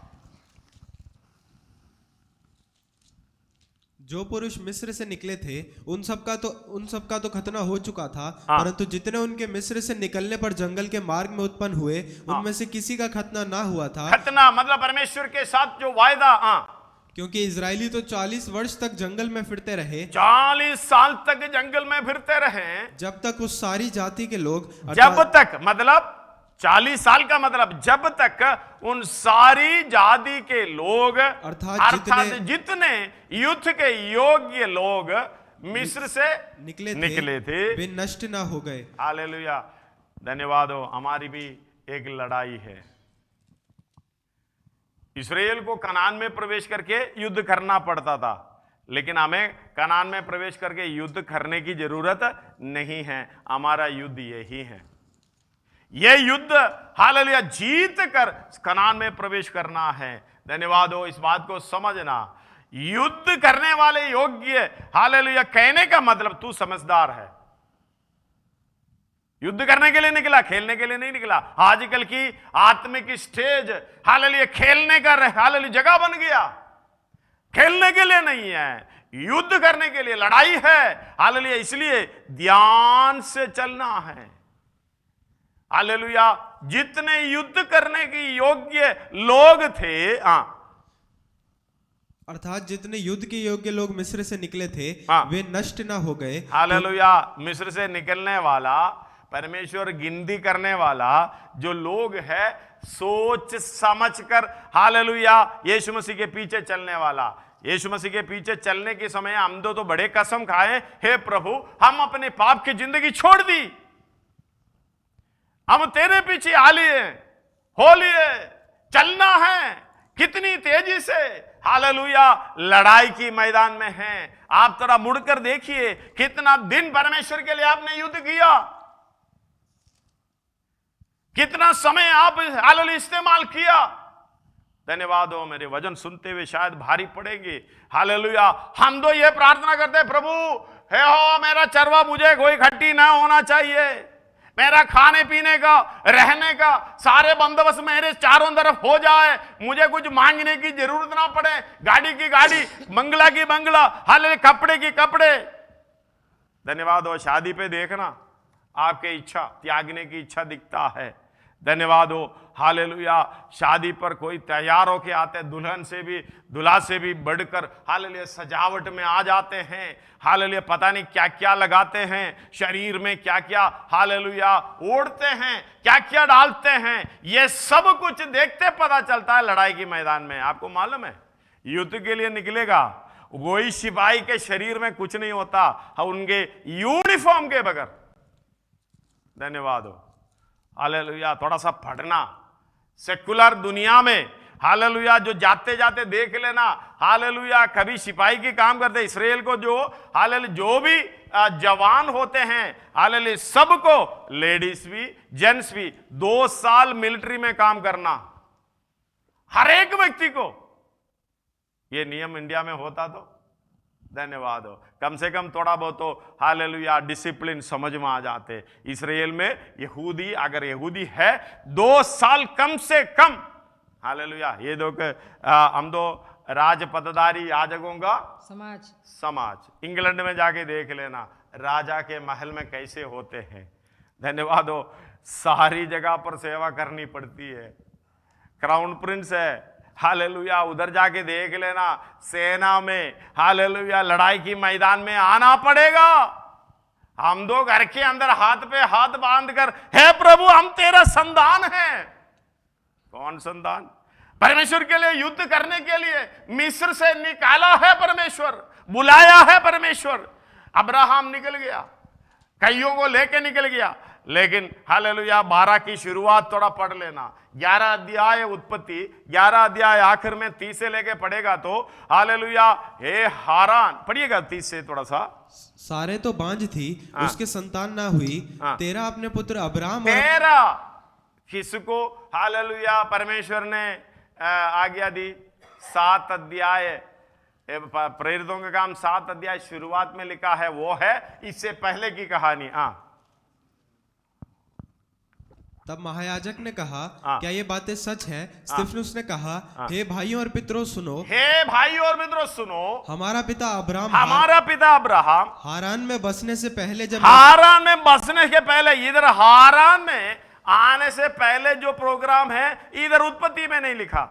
[SPEAKER 3] जो पुरुष मिस्र से निकले थे उन सबका तो खतना हो चुका था, परंतु जितने उनके मिस्र से निकलने पर जंगल के मार्ग में उत्पन्न हुए उनमें से किसी का खतना ना हुआ था।
[SPEAKER 1] खतना मतलब परमेश्वर के साथ जो वायदा,
[SPEAKER 3] क्योंकि इजरायली तो 40 वर्ष तक जंगल में फिरते रहे,
[SPEAKER 1] 40 साल तक जंगल में फिरते रहे,
[SPEAKER 3] जब तक उस सारी जाति के लोग,
[SPEAKER 1] जब तक मतलब 40 साल का मतलब जब तक उन सारी जाति के लोग अर्थात जितने युद्ध के योग्य लोग मिस्र से निकले थे
[SPEAKER 3] वे नष्ट ना हो गए।
[SPEAKER 1] हालेलुया, धन्यवाद हो। हमारी भी एक लड़ाई है। इस्राएल को कनान में प्रवेश करके युद्ध करना पड़ता था, लेकिन हमें कनान में प्रवेश करके युद्ध करने की जरूरत नहीं है। हमारा युद्ध यही है, यह युद्ध हालेलुया जीत कर कनान में प्रवेश करना है। धन्यवाद हो। इस बात को समझना, युद्ध करने वाले योग्य, हालेलुया, कहने का मतलब तू समझदार है। युद्ध करने के लिए निकला, खेलने के लिए नहीं निकला। आजकल की आत्मिक स्टेज हालेलुया खेलने का हालेलुया जगह बन गया, खेलने के लिए नहीं है, युद्ध करने के लिए लड़ाई है। हालेलुया, इसलिए ध्यान से चलना है। हालेलुया, जितने युद्ध करने की योग्य लोग थे,
[SPEAKER 3] अर्थात जितने युद्ध के योग्य लोग मिस्र से निकले थे वे नष्ट ना हो गए।
[SPEAKER 1] हालेलुया, मिस्र से निकलने वाला, परमेश्वर गिनती करने वाला जो लोग है, सोच समझकर हालेलुया यीशु मसीह के पीछे चलने वाला। यीशु मसीह के पीछे चलने के समय हम तो बड़े कसम खाए, हे प्रभु हम अपने पाप की जिंदगी छोड़ दी, हम तेरे पीछे आ लिए, हो लिए, चलना है। कितनी तेजी से हालेलुया लड़ाई की मैदान में हैं। आप थोड़ा मुड़कर देखिए, कितना दिन परमेश्वर के लिए आपने युद्ध किया, कितना समय आप हालेलुया इस्तेमाल किया। धन्यवाद हो। मेरे वचन सुनते हुए शायद भारी पड़ेंगे। हालेलुया, हम तो ये प्रार्थना करते हैं, प्रभु हे हो मेरा चरवा, मुझे कोई घटी ना होना चाहिए, मेरा खाने पीने का, रहने का सारे बंदोबस्त मेरे चारों तरफ हो जाए, मुझे कुछ मांगने की जरूरत ना पड़े, गाड़ी की गाड़ी, बंगला की बंगला, हालेलुया कपड़े की कपड़े। धन्यवाद हो। शादी पे देखना आपके इच्छा त्यागने की इच्छा दिखता है। धन्यवाद हो। हालेलुया, शादी पर कोई तैयार होके आते, दुल्हन से भी, दुल्हा से भी बढ़कर हालेलुया सजावट में आ जाते हैं। हालेलुया पता नहीं क्या क्या लगाते हैं शरीर में, क्या क्या हालेलुया ओढ़ते हैं, क्या क्या डालते हैं। ये सब कुछ देखते पता चलता है लड़ाई के मैदान में। आपको मालूम है, युद्ध के लिए निकलेगा वही सिपाही के शरीर में कुछ नहीं होता उनके यूनिफॉर्म के बगैर। धन्यवाद हो। हालेलुया, थोड़ा सा पढ़ना सेकुलर दुनिया में, हालेलुया जो जाते जाते देख लेना, हालेलुया कभी सिपाही की काम करते इस्राएल को, जो हालेलुया जो भी जवान होते हैं, हालेलुया सबको, लेडीज भी जेंट्स भी 2 साल मिलिट्री में काम करना, हर एक व्यक्ति को। ये नियम इंडिया में होता तो धन्यवाद हो, कम से कम थोड़ा बहुत तो हालेलुया डिसिप्लिन समझ में आ जाते। इस्राएल में यहूदी, अगर यहूदी है 2 साल कम से कम, हालेलुया। ये दो हम तो राजपदधारी याजकों का समाज इंग्लैंड में जाके देख लेना, राजा के महल में कैसे होते हैं। धन्यवाद हो। सारी जगह पर सेवा करनी पड़ती है। क्राउन प्रिंस है, हालेलुया उधर जाके देख लेना, सेना में हालेलुया लड़ाई की मैदान में आना पड़ेगा। हम दो घर के अंदर हाथ पे हाथ बांधकर, हे प्रभु हम तेरा संतान हैं। कौन संतान? परमेश्वर के लिए युद्ध करने के लिए मिस्र से निकाला है परमेश्वर, बुलाया है परमेश्वर। अब्राहम निकल गया, कईयों को लेके निकल गया, लेकिन हालेलुया 12 की शुरुआत थोड़ा पढ़ लेना, 11 अध्याय उत्पत्ति, 11 अध्याय आखिर में 30 से लेके पढ़ेगा तो हालेलुया हे हारान, पढ़िएगा 30 से थोड़ा सा।
[SPEAKER 3] सारे तो बांझ थी, उसके संतान ना हुई, तेरा अपने पुत्र अब्राहम,
[SPEAKER 1] तेरा किसको हालेलुया परमेश्वर ने आज्ञा दी? 7 अध्याय, प्रेरितों का काम 7 अध्याय शुरुआत में लिखा है, वो है इससे पहले की कहानी।
[SPEAKER 3] तब महायाजक ने कहा, क्या ये बातें सच है? स्तिफनुस ने कहा, हे भाइयों और पितरों सुनो,
[SPEAKER 1] हे भाइयों और मित्रों सुनो,
[SPEAKER 3] हमारा पिता अब्राहम हारान में बसने से पहले, जब
[SPEAKER 1] हारान में बसने के पहले, इधर हारान में आने से पहले जो प्रोग्राम है इधर उत्पत्ति में नहीं लिखा,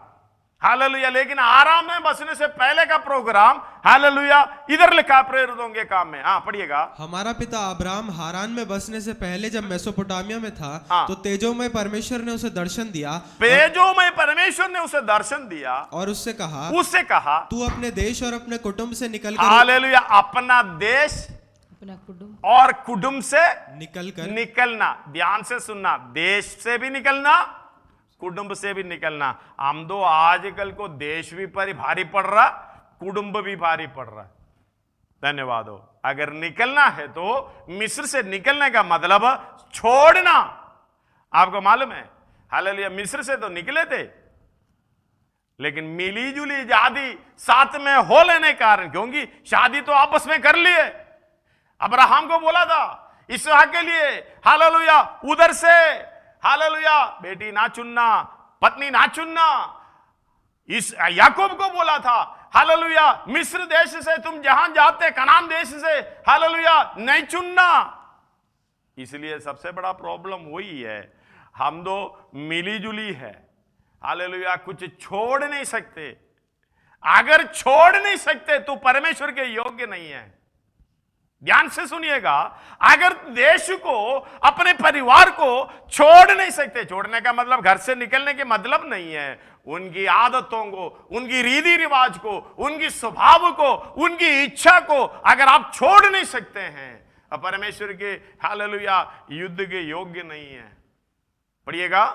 [SPEAKER 1] हालेलुया, लेकिन आराम में बसने से पहले का प्रोग्राम, हालेलुया, इधर लिखा प्रेरितों के काम में। पढ़िएगा,
[SPEAKER 3] हमारा पिता अब्राहम हारान में बसने से पहले जब मेसोपोटामिया में था, तो तेजोमय परमेश्वर ने उसे दर्शन दिया,
[SPEAKER 1] तेजोमय परमेश्वर ने उसे दर्शन दिया और
[SPEAKER 3] उससे कहा, तू अपने देश और अपने कुटुंब से निकलकर,
[SPEAKER 1] हालेलुया, अपना देश
[SPEAKER 2] अपना कुटुंब
[SPEAKER 1] और कुटुंब से
[SPEAKER 3] निकलना,
[SPEAKER 1] ध्यान से सुनना, देश से भी निकलना, कुटुंब से भी निकलना। हम दो आजकल को देश भी भारी पड़ रहा, कुटुंब भी भारी पड़ रहा। धन्यवाद हो। अगर निकलना है तो मिस्र से निकलने का मतलब छोड़ना। आपको मालूम है, हालेलुया, मिस्र से तो निकले थे, लेकिन मिली जुली शादी साथ में हो लेने कारण, क्योंकि शादी तो आपस में कर लिए, अब्राहम को बोला था इसहाक के लिए, हालेलुया, उधर से, हालेलुया, बेटी ना चुनना, पत्नी ना चुनना। इस याकूब को बोला था, हालेलुया, मिस्र देश से तुम जहां जाते, कनान देश से, हालेलुया, नहीं चुनना। इसलिए सबसे बड़ा प्रॉब्लम वही है, हम दो मिली जुली है, हालेलुया, कुछ छोड़ नहीं सकते। अगर छोड़ नहीं सकते तो परमेश्वर के योग्य नहीं है। ध्यान से सुनिएगा, अगर देश को, अपने परिवार को छोड़ नहीं सकते, छोड़ने का मतलब घर से निकलने के मतलब नहीं है, उनकी आदतों को, उनकी रीति रिवाज को, उनकी स्वभाव को, उनकी इच्छा को अगर आप छोड़ नहीं सकते हैं, परमेश्वर के, हालेलुया, युद्ध के योग्य नहीं है। पढ़िएगा,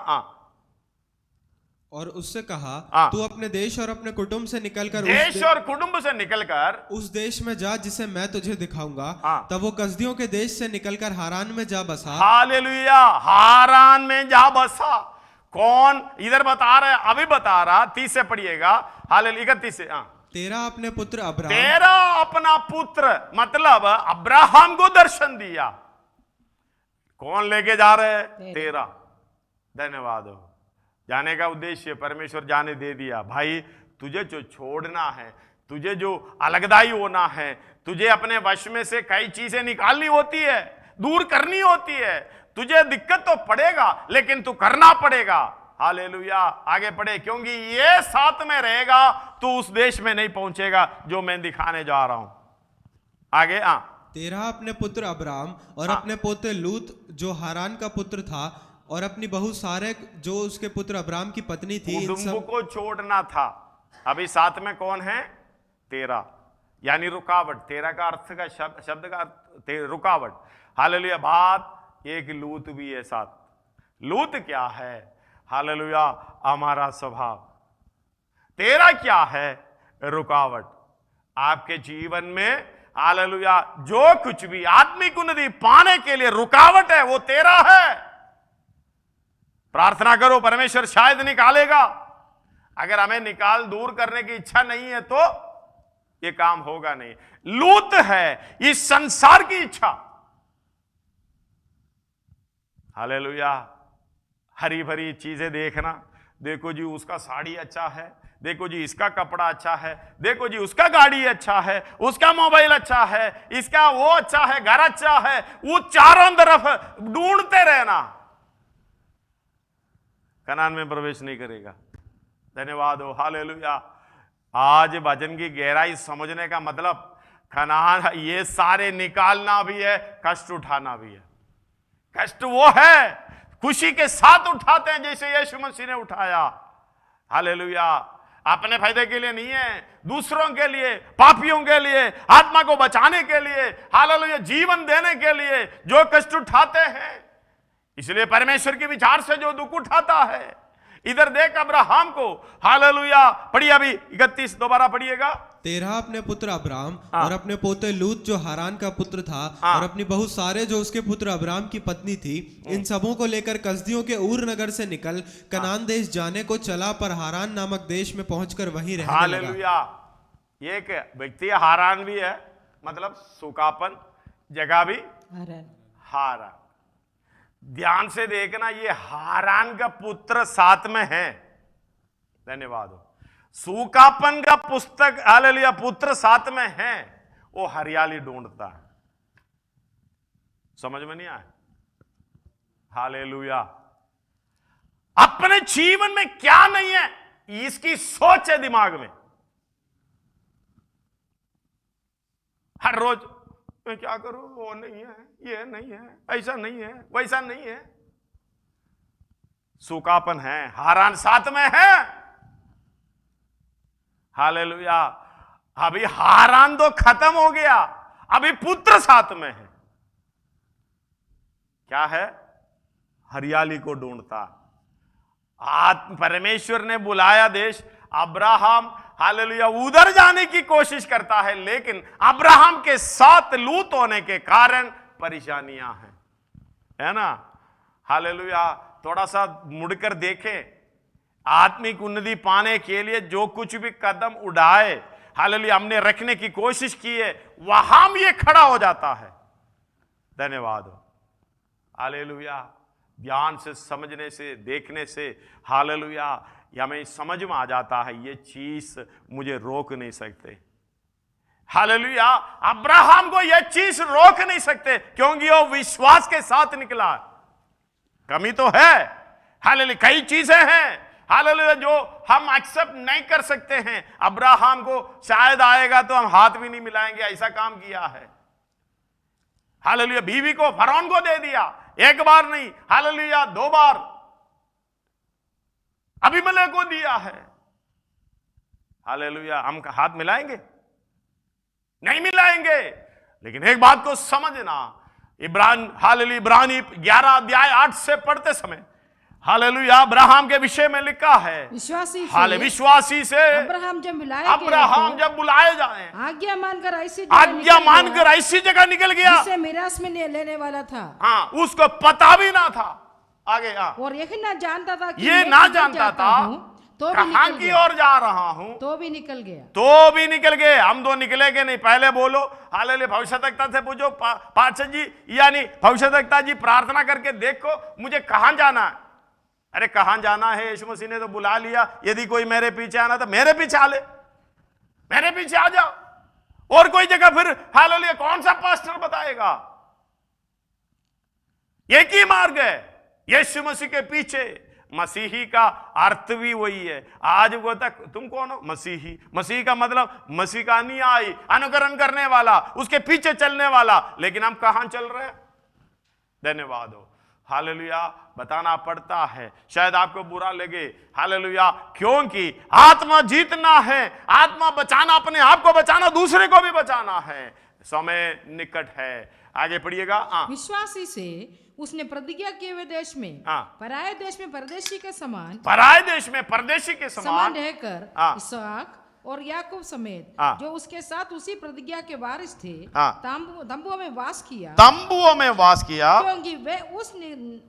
[SPEAKER 3] और उससे कहा, तू अपने देश और अपने कुटुंब से निकलकर,
[SPEAKER 1] देश और कुटुंब से निकलकर
[SPEAKER 3] उस देश में जा जिसे मैं तुझे दिखाऊंगा। तब वो कसदियों के देश से निकलकर हारान में जा बसा।
[SPEAKER 1] हालेलुया, हारान में जा बसा। कौन? इधर बता रहा है, अभी बता रहा, 30 से पढ़िएगा, हालेलुया, 31 से।
[SPEAKER 3] तेरा अपने पुत्र अब्राहम,
[SPEAKER 1] तेरा अपना पुत्र, मतलब अब्राहम को दर्शन दिया। कौन लेके जा रहे? तेरा। धन्यवाद हो। जाने का उद्देश्य परमेश्वर जाने दे दिया। भाई, तुझे जो छोड़ना है, तुझे जो अलगदाई होना है, तुझे अपने वश में से कई चीजें निकालनी होती है, दूर करनी होती है। तुझे दिक्कत तो पड़ेगा, लेकिन तू करना पड़ेगा। हालेलुया, आगे पढ़े, क्योंकि ये साथ में रहेगा तो उस देश में नहीं पहुंचेगा जो मैं दिखाने जा रहा हूं। आगे,
[SPEAKER 3] तेरा अपने पुत्र अब्राहम और अपने पोते लूत जो हारान का पुत्र था, और अपनी बहु सारे जो उसके पुत्र अब्राहम की पत्नी थी, इन सब
[SPEAKER 1] को छोड़ना था। अभी साथ में कौन है? तेरा, यानी रुकावट। तेरा का अर्थ का शब्द का रुकावट। हालेलुया, बात एक लूत भी है साथ। लूत क्या है? हालेलुया, हमारा स्वभाव। तेरा क्या है? रुकावट। आपके जीवन में, हालेलुया, जो कुछ भी आत्मिक उन्नति पाने के लिए रुकावट है, वो तेरा है। प्रार्थना करो, परमेश्वर शायद निकालेगा। अगर हमें दूर करने की इच्छा नहीं है तो ये काम होगा नहीं। लूत है इस संसार की इच्छा। हालेलुया, हरी भरी चीजें देखना, देखो जी उसका साड़ी अच्छा है, देखो जी इसका कपड़ा अच्छा है, देखो जी उसका गाड़ी अच्छा है, उसका मोबाइल अच्छा है, इसका वो अच्छा है, घर अच्छा है, वो चारों तरफ ढूंढते रहना, कनान में प्रवेश नहीं करेगा। धन्यवाद हो। हालेलुया, आज भजन की गहराई समझने का मतलब कनान ये सारे निकालना भी है, कष्ट उठाना भी है। कष्ट वो है खुशी के साथ उठाते हैं, जैसे यीशु मसीह ने उठाया। हालेलुया, अपने फायदे के लिए नहीं है, दूसरों के लिए, पापियों के लिए, आत्मा को बचाने के लिए, हालेलुया, जीवन देने के लिए जो कष्ट उठाते हैं। इसलिए परमेश्वर के विचार से जो दुख उठाता है, इधर देख अब्राहम को। हालेलुया, पढ़िए अभी 31, दोबारा पढ़िएगा।
[SPEAKER 3] तेरह अपने पुत्र अब्राम और अपने पोते लूत जो हारान का पुत्र था और अपनी बहू सारे जो उसके पुत्र अब्राम की पत्नी थी, इन सबों को लेकर कसदियों के ऊर नगर से निकल कनान देश जाने को चला, पर हारान नामक देश में पहुंचकर वहीं रहने लगा।
[SPEAKER 1] हालेलुया। एक व्यक्ति हारान भी है, मतलब सूखापन, जगह भी हारान। ध्यान से देखना, ये हारान का पुत्र साथ में है। धन्यवाद हो। सूखापन का पुस्तक हालेलुया पुत्र साथ में है, वो हरियाली ढूंढता है। समझ में नहीं आया? हालेलुया। अपने जीवन में क्या नहीं है, इसकी सोच है दिमाग में। हर रोज मैं क्या करूं, वो नहीं है, ये नहीं है, ऐसा नहीं है, वैसा नहीं है। सूखापन है, हारान साथ में है। हालेलुया। अभी हारान तो खत्म हो गया, अभी पुत्र साथ में है। क्या है? हरियाली को ढूंढता। परमेश्वर ने बुलाया देश, अब्राहम हालेलुया उधर जाने की कोशिश करता है, लेकिन अब्राहम के साथ लूत होने के कारण परेशानियां हैं, है ना? हालेलुया। थोड़ा सा मुड़कर देखें, आत्मिक उन्नति पाने के लिए जो कुछ भी कदम उठाए, हालेलुया हमने रखने की कोशिश की है, वहां ये खड़ा हो जाता है। धन्यवाद हो। हालेलुया। ध्यान से समझने से, देखने से हालेलुया हमें समझ में आ जाता है, ये चीज मुझे रोक नहीं सकते। हालेलुया। अब्राहम को यह चीज रोक नहीं सकते, क्योंकि वो विश्वास के साथ निकला। कमी तो है, हालेलुया कई चीजें हैं हालेलुया जो हम एक्सेप्ट नहीं कर सकते हैं। अब्राहम को शायद आएगा तो हम हाथ भी नहीं मिलाएंगे, ऐसा काम किया है। हालेलुया। बीवी को फरौन को दे दिया, एक बार नहीं हालेलुया 2 बार अबीमेलेक को दिया है। हालेलुया। हम हाथ मिलाएंगे? नहीं मिलाएंगे। लेकिन एक बात को समझना, इब्रानी 11 अध्याय 8 से पढ़ते समय हालेलुया अब्राहम के विषय में लिखा है, विश्वासी से
[SPEAKER 2] अब्राहम
[SPEAKER 1] जब बुलाए जाए,
[SPEAKER 2] आज्ञा
[SPEAKER 1] मानकर ऐसी जगह निकल गया
[SPEAKER 2] जिसे मिरास में लेने वाला था।
[SPEAKER 1] हाँ, उसको पता भी ना था आगे। हाँ,
[SPEAKER 2] और ये ना जानता था कि
[SPEAKER 1] ये ना जानता था
[SPEAKER 2] तो
[SPEAKER 1] कहां की ओर जा रहा हूं,
[SPEAKER 2] तो भी निकल गए। हम तो निकलेंगे नहीं। पहले बोलो हालेलुया। भविष्यद्वक्ता से पूछो, पार्षद जी यानी भविष्यद्वक्ता जी प्रार्थना करके देखो मुझे कहां जाना है। अरे कहां जाना है? यीशु मसीह ने तो बुला लिया, यदि कोई मेरे पीछे आना तो मेरे पीछे आ ले, मेरे पीछे आ जाओ। और कोई जगह फिर हालेलुया कौन सा पास्टर बताएगा? एक ही मार्ग है, यीशु मसीह के पीछे। मसीही का अर्थ भी वही है। आज वो तक तुम कौन हो? मसीही। मसीही का मतलब मसीह का अनुयायी, अनुकरण करने वाला, उसके पीछे चलने वाला। लेकिन हम कहां चल रहे हैं? धन्यवाद हो। हालेलुया। बताना पड़ता है, शायद आपको बुरा लगे। हालेलुया। क्योंकि आत्मा जीतना है, आत्मा बचाना, अपने आप को बचाना, दूसरे को भी बचाना है। समय निकट है। आगे पढ़िएगा। विश्वासी से उसने प्रतिज्ञा किए हुए देश में, पराये देश में परदेशी के समान, रहकर इसहाक और याकूब समेत जो उसके साथ उसी प्रतिज्ञा के वारिस थे, तंबुओं में वास किया, क्योंकि वे उस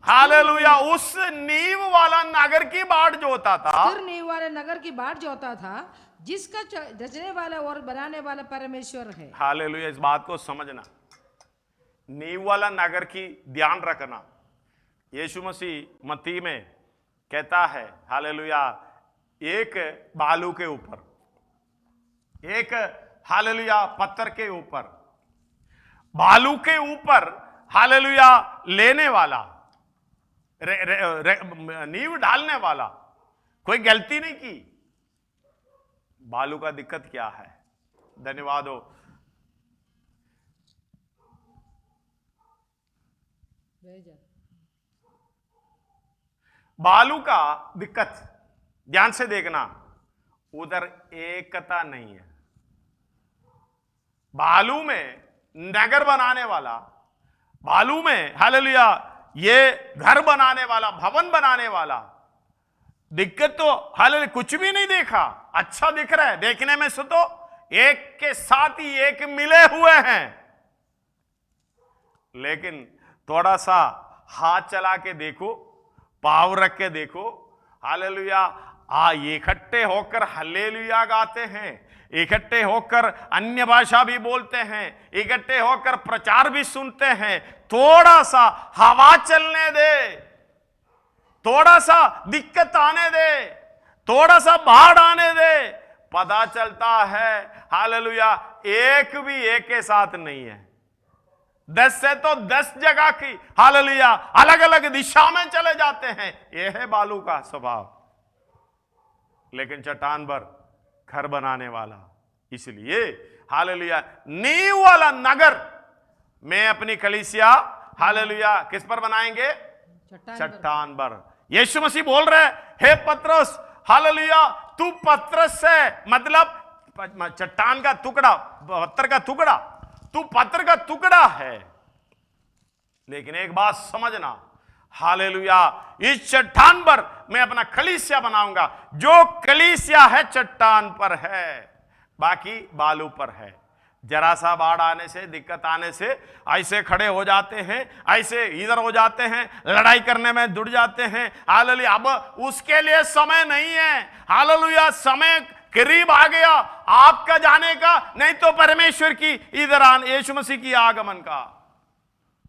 [SPEAKER 1] हालेलुया उस नींव वाला नगर की बाट जोता था,
[SPEAKER 2] स्थिर नींव वाले नगर की बाट जोता था, जिसका रचने वाला और बनाने वाला परमेश्वर है।
[SPEAKER 1] हालेलुया। इस बात को समझना, नींव वाला नगर की ध्यान रखना। यीशु मसीह मत्ती में कहता है हालेलुया, एक बालू के ऊपर, एक हालेलुया पत्थर के ऊपर, बालू के ऊपर हालेलुया लेने वाला, नींव डालने वाला, कोई गलती नहीं की। बालू का दिक्कत क्या है? धन्यवाद हो। बालू का दिक्कत ध्यान से देखना, उधर एकता नहीं है। बालू में नगर बनाने वाला, बालू में हालेलुया ये घर बनाने वाला, भवन बनाने वाला, दिक्कत तो हालेलुया कुछ भी नहीं देखा। अच्छा दिख रहा है देखने में से तो
[SPEAKER 2] एक के साथ ही एक मिले हुए हैं। लेकिन थोड़ा सा हाथ चला के देखो, पाव रख के देखो, हालेलुया, इकट्ठे होकर हल्लेलुया गाते हैं, इकट्ठे होकर अन्य भाषा भी बोलते हैं, इकट्ठे होकर प्रचार भी सुनते हैं। थोड़ा सा हवा चलने दे, थोड़ा सा दिक्कत आने दे, थोड़ा सा बाढ़ आने दे, पता चलता है हालेलुया एक भी एक के साथ नहीं है। 10 से तो 10 जगह की हालेलुया अलग अलग दिशा में चले जाते हैं। यह है बालू का स्वभाव। लेकिन चट्टान पर घर बनाने वाला, इसलिए हालेलुया नींव वाला नगर में अपनी कलीसिया हालेलुया किस पर बनाएंगे? चट्टान पर। यीशु मसीह बोल रहे हे पतरस, हालेलुया तू पतरस है, मतलब चट्टान का टुकड़ा, पत्थर का टुकड़ा, तू पत्थर का टुकड़ा है। लेकिन एक बात समझना, हालेलुया इस चट्टान पर मैं अपना कलीसिया बनाऊंगा। जो कलीसिया है चट्टान पर है, बाकी बालू पर है। जरा सा बाढ़ आने से, दिक्कत आने से ऐसे खड़े हो जाते हैं, ऐसे इधर हो जाते हैं, लड़ाई करने में जुड़ जाते हैं। हालेलुया अब उसके लिए समय नहीं है। हालेलुया समय करीब आ गया आपका जाने का, नहीं तो परमेश्वर की इधर आने, यीशु मसीह की आगमन का,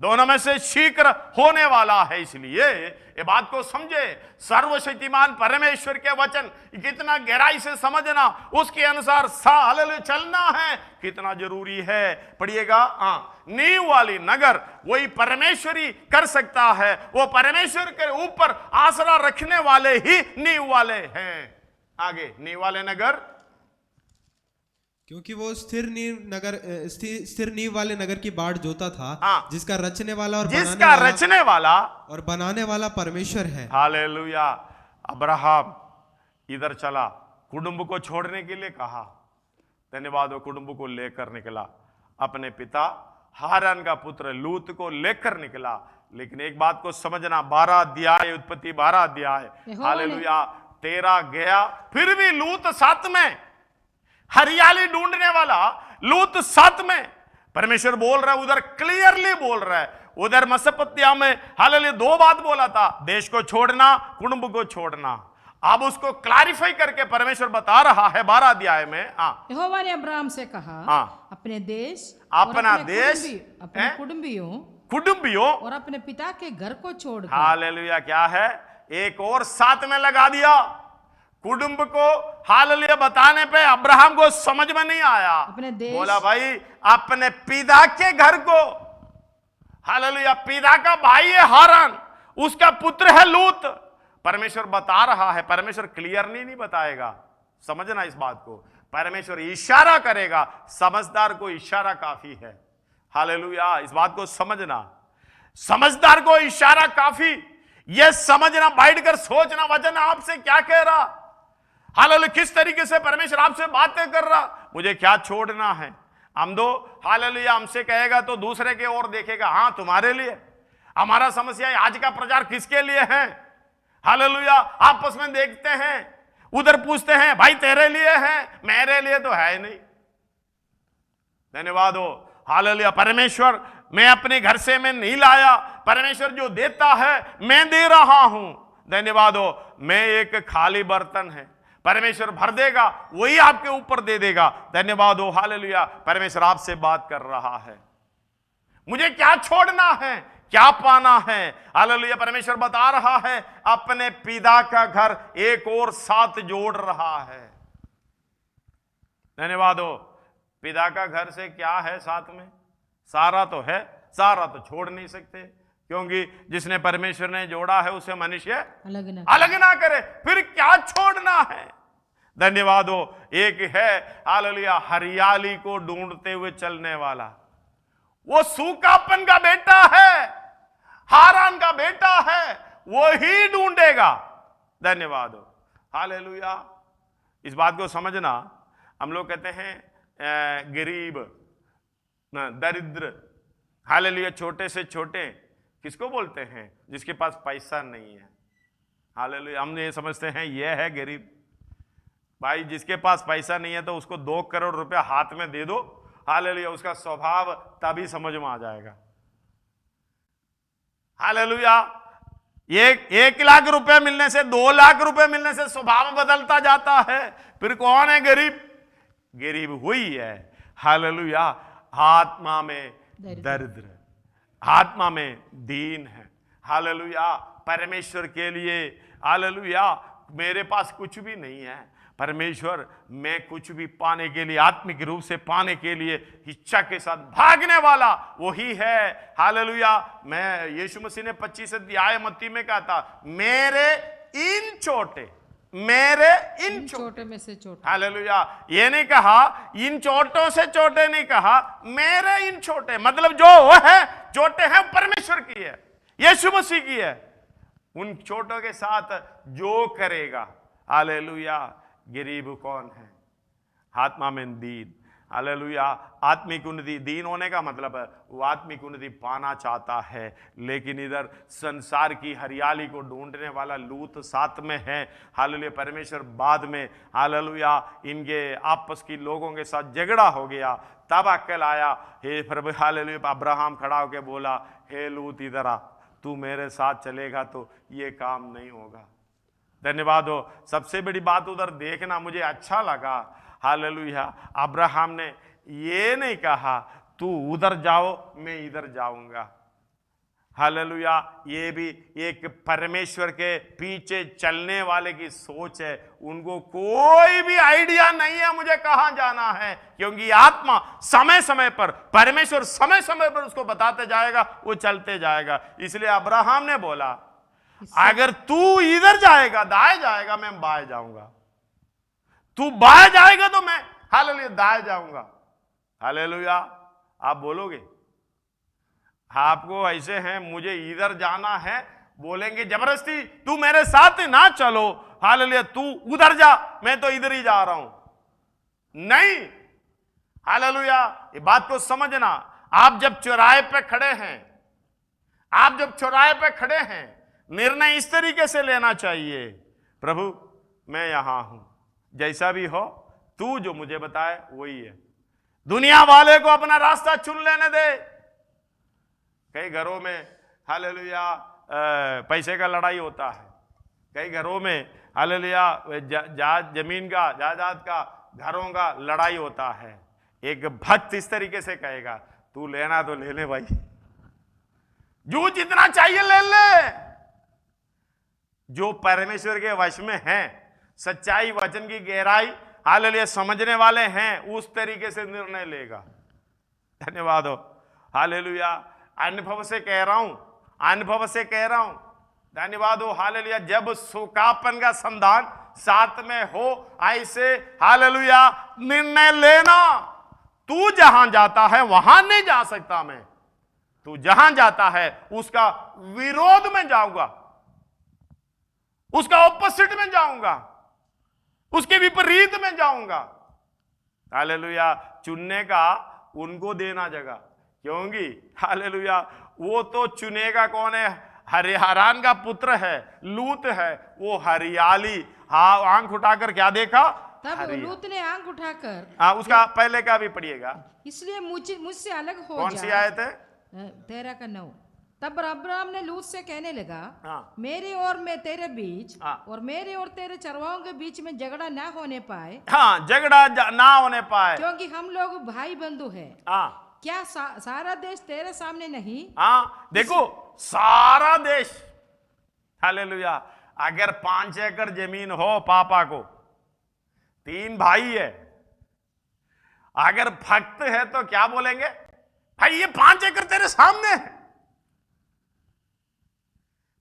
[SPEAKER 2] दोनों में से शीघ्र होने वाला है। इसलिए ये बात को समझे, सर्वशक्तिमान परमेश्वर के वचन कितना गहराई से समझना, उसके अनुसार हालेलुया चलना है कितना जरूरी है। पढ़िएगा, नींव वाली नगर वही परमेश्वरी कर सकता है। वो परमेश्वर के ऊपर आसरा रखने वाले ही नींव वाले हैं। आगे, नींव वाले नगर,
[SPEAKER 3] क्योंकि वो स्थिर नींव वाले नगर की बाढ़ जोता था, जिसका रचने वाला और बनाने वाला परमेश्वर है।
[SPEAKER 2] हालेलुया। अब्राहम इधर चला, कुटुंब को छोड़ने के लिए कहा, धन्यवाद, वो कुटुंब को लेकर निकला, अपने पिता हारान का पुत्र लूत को लेकर निकला। लेकिन एक बात को समझना, 12 अध्याय, उत्पत्ति 12 अध्याय, हालेलुया 13 गया, फिर भी लूत साथ में, हरियाली ढूंढने वाला लूत साथ में। परमेश्वर बोल रहा है, उधर क्लियरली बोल रहा है, उधर मसपत्या में हालेलुया 2 बात बोला था, देश को छोड़ना, कुटुंब को छोड़ना। अब उसको क्लैरिफाई करके परमेश्वर बता रहा है 12 अध्याय में।
[SPEAKER 4] यहोवा ने अब्राहम से कहा, अपने देश,
[SPEAKER 2] अपना देश,
[SPEAKER 4] अपने कुटुंबियों और अपने पिता के घर को छोड़।
[SPEAKER 2] हालेलुया क्या है? एक और साथ में लगा दिया। कुटुंब को हालेलुया बताने पे अब्राहम को समझ में नहीं आया,
[SPEAKER 4] अपने देश,
[SPEAKER 2] बोला भाई अपने पिता के घर को। हालेलुया पिता का भाई है हारान, उसका पुत्र है लूत। परमेश्वर बता रहा है, परमेश्वर क्लियरली नहीं बताएगा, समझना इस बात को। परमेश्वर इशारा करेगा, समझदार को इशारा काफी है। हालेलुया इस बात को समझना, समझदार को इशारा काफी। यह समझना, बैठकर सोचना वचन आपसे क्या कह रहा, हालेलुया किस तरीके से परमेश्वर आपसे बातें कर रहा, मुझे क्या छोड़ना है। हम दो हालेलुया हमसे कहेगा तो दूसरे के ओर देखेगा, हाँ तुम्हारे लिए। हमारा समस्या आज का प्रचार किसके लिए है? हालेलुया आपस में देखते हैं, उधर पूछते हैं भाई तेरे लिए है, मेरे लिए तो है नहीं। धन्यवाद हो हालेलुया। परमेश्वर मैं अपने घर से मैं नहीं लाया, परमेश्वर जो देता है मैं दे रहा हूं। धन्यवाद हो, मैं एक खाली बर्तन है, परमेश्वर भर देगा, वही आपके ऊपर दे देगा। धन्यवाद हो हालेलुया। परमेश्वर आपसे बात कर रहा है, मुझे क्या छोड़ना है, क्या पाना है। हालेलुया परमेश्वर बता रहा है, अपने पिता का घर एक और साथ जोड़ रहा है। धन्यवाद हो। पिता का घर से क्या है साथ में? सारा तो है, सारा तो छोड़ नहीं सकते, क्योंकि जिसने परमेश्वर ने जोड़ा है उसे मनुष्य अलग ना करे। फिर क्या छोड़ना है? धन्यवाद हो। एक है हालेलुया हरियाली को ढूंढते हुए चलने वाला, वो सूखापन का बेटा है, हारान का बेटा है, वो ही ढूंढेगा। धन्यवाद हो हालेलुया। इस बात को समझना, हम लोग कहते हैं गरीब, दरिद्र, हालेलुया छोटे से छोटे किसको बोलते हैं? जिसके पास पैसा नहीं है। हालेलुया हम ये समझते हैं ये है गरीब। भाई जिसके पास पैसा नहीं है तो उसको 2 करोड़ रुपया हाथ में दे दो, हालेलुया, उसका स्वभाव तभी समझ में आ जाएगा। हालेलुया। 1 लाख रुपए मिलने से, 2 लाख रुपए मिलने से स्वभाव बदलता जाता है। फिर कौन है गरीब? गरीब हुई है, हालेलुया, आत्मा में दरिद्र, आत्मा में दीन है। हालेलुया। परमेश्वर के लिए, हालेलुया, मेरे पास कुछ भी नहीं है, परमेश्वर मैं कुछ भी पाने के लिए, आत्मिक रूप से पाने के लिए इच्छा के साथ भागने वाला वही है। हालेलुया। मैं, यीशु मसीह ने 25 अध्याय मत्ती में कहा था, मेरे इन छोटे
[SPEAKER 4] छोटे में से छोटे।
[SPEAKER 2] हालेलुया। ये नहीं कहा इन छोटों से छोटे, नहीं कहा मेरे इन छोटे, मतलब जो वो है छोटे हैं परमेश्वर की है, यीशु मसीह की है। उन छोटों के साथ जो करेगा, हालेलुया। गरीब कौन है? आत्मा में दीन, हालेलुया। आत्मिक उन्नति, दीन होने का मतलब है वो आत्मिक उन्नति पाना चाहता है, लेकिन इधर संसार की हरियाली को ढूंढने वाला लूत साथ में है, हालेलुया। परमेश्वर बाद में, हालेलुया, इनके आपस की लोगों के साथ झगड़ा हो गया, तब अक्ल आया, हे प्रभु, हालेलुया। अब्राहम खड़ा होकर बोला, हे लूत इधर आ, तू मेरे साथ चलेगा तो ये काम नहीं होगा। धन्यवाद हो। सबसे बड़ी बात उधर देखना मुझे अच्छा लगा, हालेलुया। अब्राहम ने ये नहीं कहा तू उधर जाओ मैं इधर जाऊंगा, हालेलुया। ये भी एक परमेश्वर के पीछे चलने वाले की सोच है। उनको कोई भी आइडिया नहीं है मुझे कहां जाना है, क्योंकि आत्मा समय समय पर, परमेश्वर समय समय पर उसको बताते जाएगा, वो चलते जाएगा। इसलिए अब्राहम ने बोला, अगर तू इधर जाएगा, दाएं जाएगा, मैं बाएं जाऊंगा, तू बाएं जाएगा तो मैं, हालेलुया, दाएं जाऊंगा। हालेलुया। आप बोलोगे, आपको ऐसे हैं मुझे इधर जाना है, बोलेंगे जबरदस्ती तू मेरे साथ ना चलो, हालेलुया, तू उधर जा, मैं तो इधर ही जा रहा हूं, नहीं। हालेलुया। ये बात को समझना। आप जब चौराहे पे खड़े हैं, आप जब चौराहे पे खड़े हैं, निर्णय इस तरीके से लेना चाहिए, प्रभु मैं यहां हूं, जैसा भी हो तू जो मुझे बताए वही है। दुनिया वाले को अपना रास्ता चुन लेने दे। कई घरों में, हालेलुया, पैसे का लड़ाई होता है, कई घरों में, हालेलुया, जमीन का, जायदाद का, घरों का लड़ाई होता है। एक भक्त इस तरीके से कहेगा, तू लेना तो ले ले भाई, जो जितना चाहिए ले ले। जो परमेश्वर के वश में है, सच्चाई, वचन की गहराई, हालेलुया, समझने वाले हैं, उस तरीके से निर्णय लेगा। धन्यवाद हो। हालेलुया। अनुभव से कह रहा हूं, अनुभव से कह रहा हूं, धन्यवाद हो। हालेलुया। जब सूखापन का संधान साथ में हो, ऐसे, हालेलुया, निर्णय लेना। तू जहां जाता है वहां नहीं जा सकता मैं, तू जहां जाता है उसका विरोध में जाऊंगा, उसका ऑपोजिट में जाऊंगा, उसके विपरीत में जाऊंगा। हालेलुया। चुनने का उनको देना जगह, क्योंकि हालेलुया वो तो चुनेगा कौन है? हरान का पुत्र है, लूत है, वो हरियाली, हाँ, आंख उठाकर क्या देखा?
[SPEAKER 4] तब लूत ने आंख उठाकर,
[SPEAKER 2] हाँ, उसका पहले का भी पढ़िएगा,
[SPEAKER 4] इसलिए मुझसे अलग हो
[SPEAKER 2] कौन सी आयत है?
[SPEAKER 4] 13 का 9। तब अब्राहम ने लूत से कहने लगा,
[SPEAKER 2] हाँ,
[SPEAKER 4] मेरी और मैं तेरे बीच,
[SPEAKER 2] हाँ,
[SPEAKER 4] और मेरे और तेरे चरवाहों के बीच में झगड़ा ना होने पाए,
[SPEAKER 2] हाँ, झगड़ा ना होने पाए,
[SPEAKER 4] क्योंकि हम लोग भाई बंधु हैं।
[SPEAKER 2] हाँ,
[SPEAKER 4] क्या सारा देश तेरे सामने नहीं?
[SPEAKER 2] हाँ, देखो सारा देश, हालेलुया। अगर 5 एकड़ जमीन हो पापा को, 3 भाई है, अगर भक्त है तो क्या बोलेंगे? भाई ये 5 एकड़ तेरे सामने है,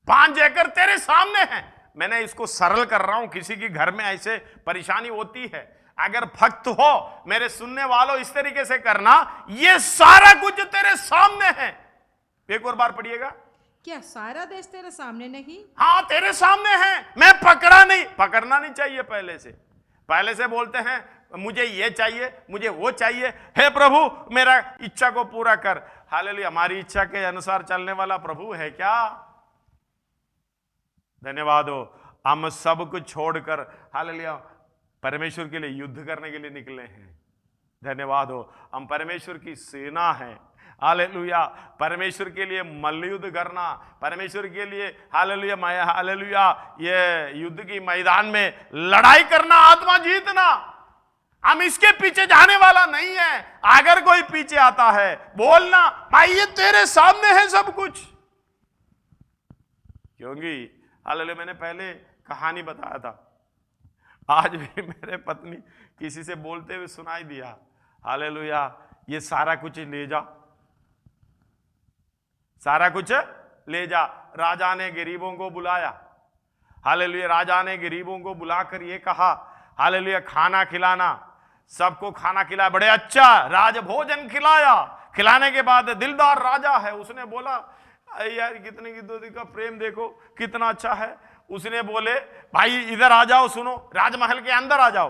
[SPEAKER 2] 5 एकड़ तेरे सामने है। मैंने इसको सरल कर रहा हूं, किसी के घर में ऐसे परेशानी होती है। अगर भक्त हो, मेरे सुनने वालों, इस तरीके से करना, ये सारा कुछ तेरे सामने है। एक और बार पढ़िएगा,
[SPEAKER 4] क्या सारा देश तेरे सामने नहीं?
[SPEAKER 2] हाँ, तेरे सामने है। मैं पकड़ा नहीं, पकड़ना नहीं चाहिए। पहले से बोलते हैं मुझे ये चाहिए, मुझे वो चाहिए, हे प्रभु मेरा इच्छा को पूरा कर। हालेलुया। हमारी इच्छा के अनुसार चलने वाला प्रभु है क्या? धन्यवाद हो। हम सब कुछ छोड़कर, हालेलुया, परमेश्वर के लिए युद्ध करने के लिए निकले हैं। धन्यवाद हो, हम परमेश्वर की सेना हैं। हालेलुया, परमेश्वर के लिए मल्लयुद्ध करना, परमेश्वर के लिए हालेलुया, हालेलुया, ये युद्ध की मैदान में लड़ाई करना, आत्मा जीतना, हम इसके पीछे जाने वाला नहीं है। अगर कोई पीछे आता है, बोलना भाई ये तेरे सामने है सब कुछ। क्योंकि हालेलुया, मैंने पहले कहानी बताया था, आज भी मेरे पत्नी किसी से बोलते हुए सुनाई दिया, हालेलुया, ये सारा कुछ ले जा, सारा कुछ ले जा। राजा ने गरीबों को बुलाया, हालेलुया, राजा ने गरीबों को बुलाकर ये कहा, हालेलुया, खाना खिलाना, सबको खाना खिलाया, बड़े अच्छा राज भोजन खिलाया। खिलाने के बाद दिलदार राजा है, उसने बोला यार कितने की दोस्ती का प्रेम देखो कितना अच्छा है। उसने बोले भाई इधर आ जाओ, सुनो, राजमहल के अंदर आ जाओ।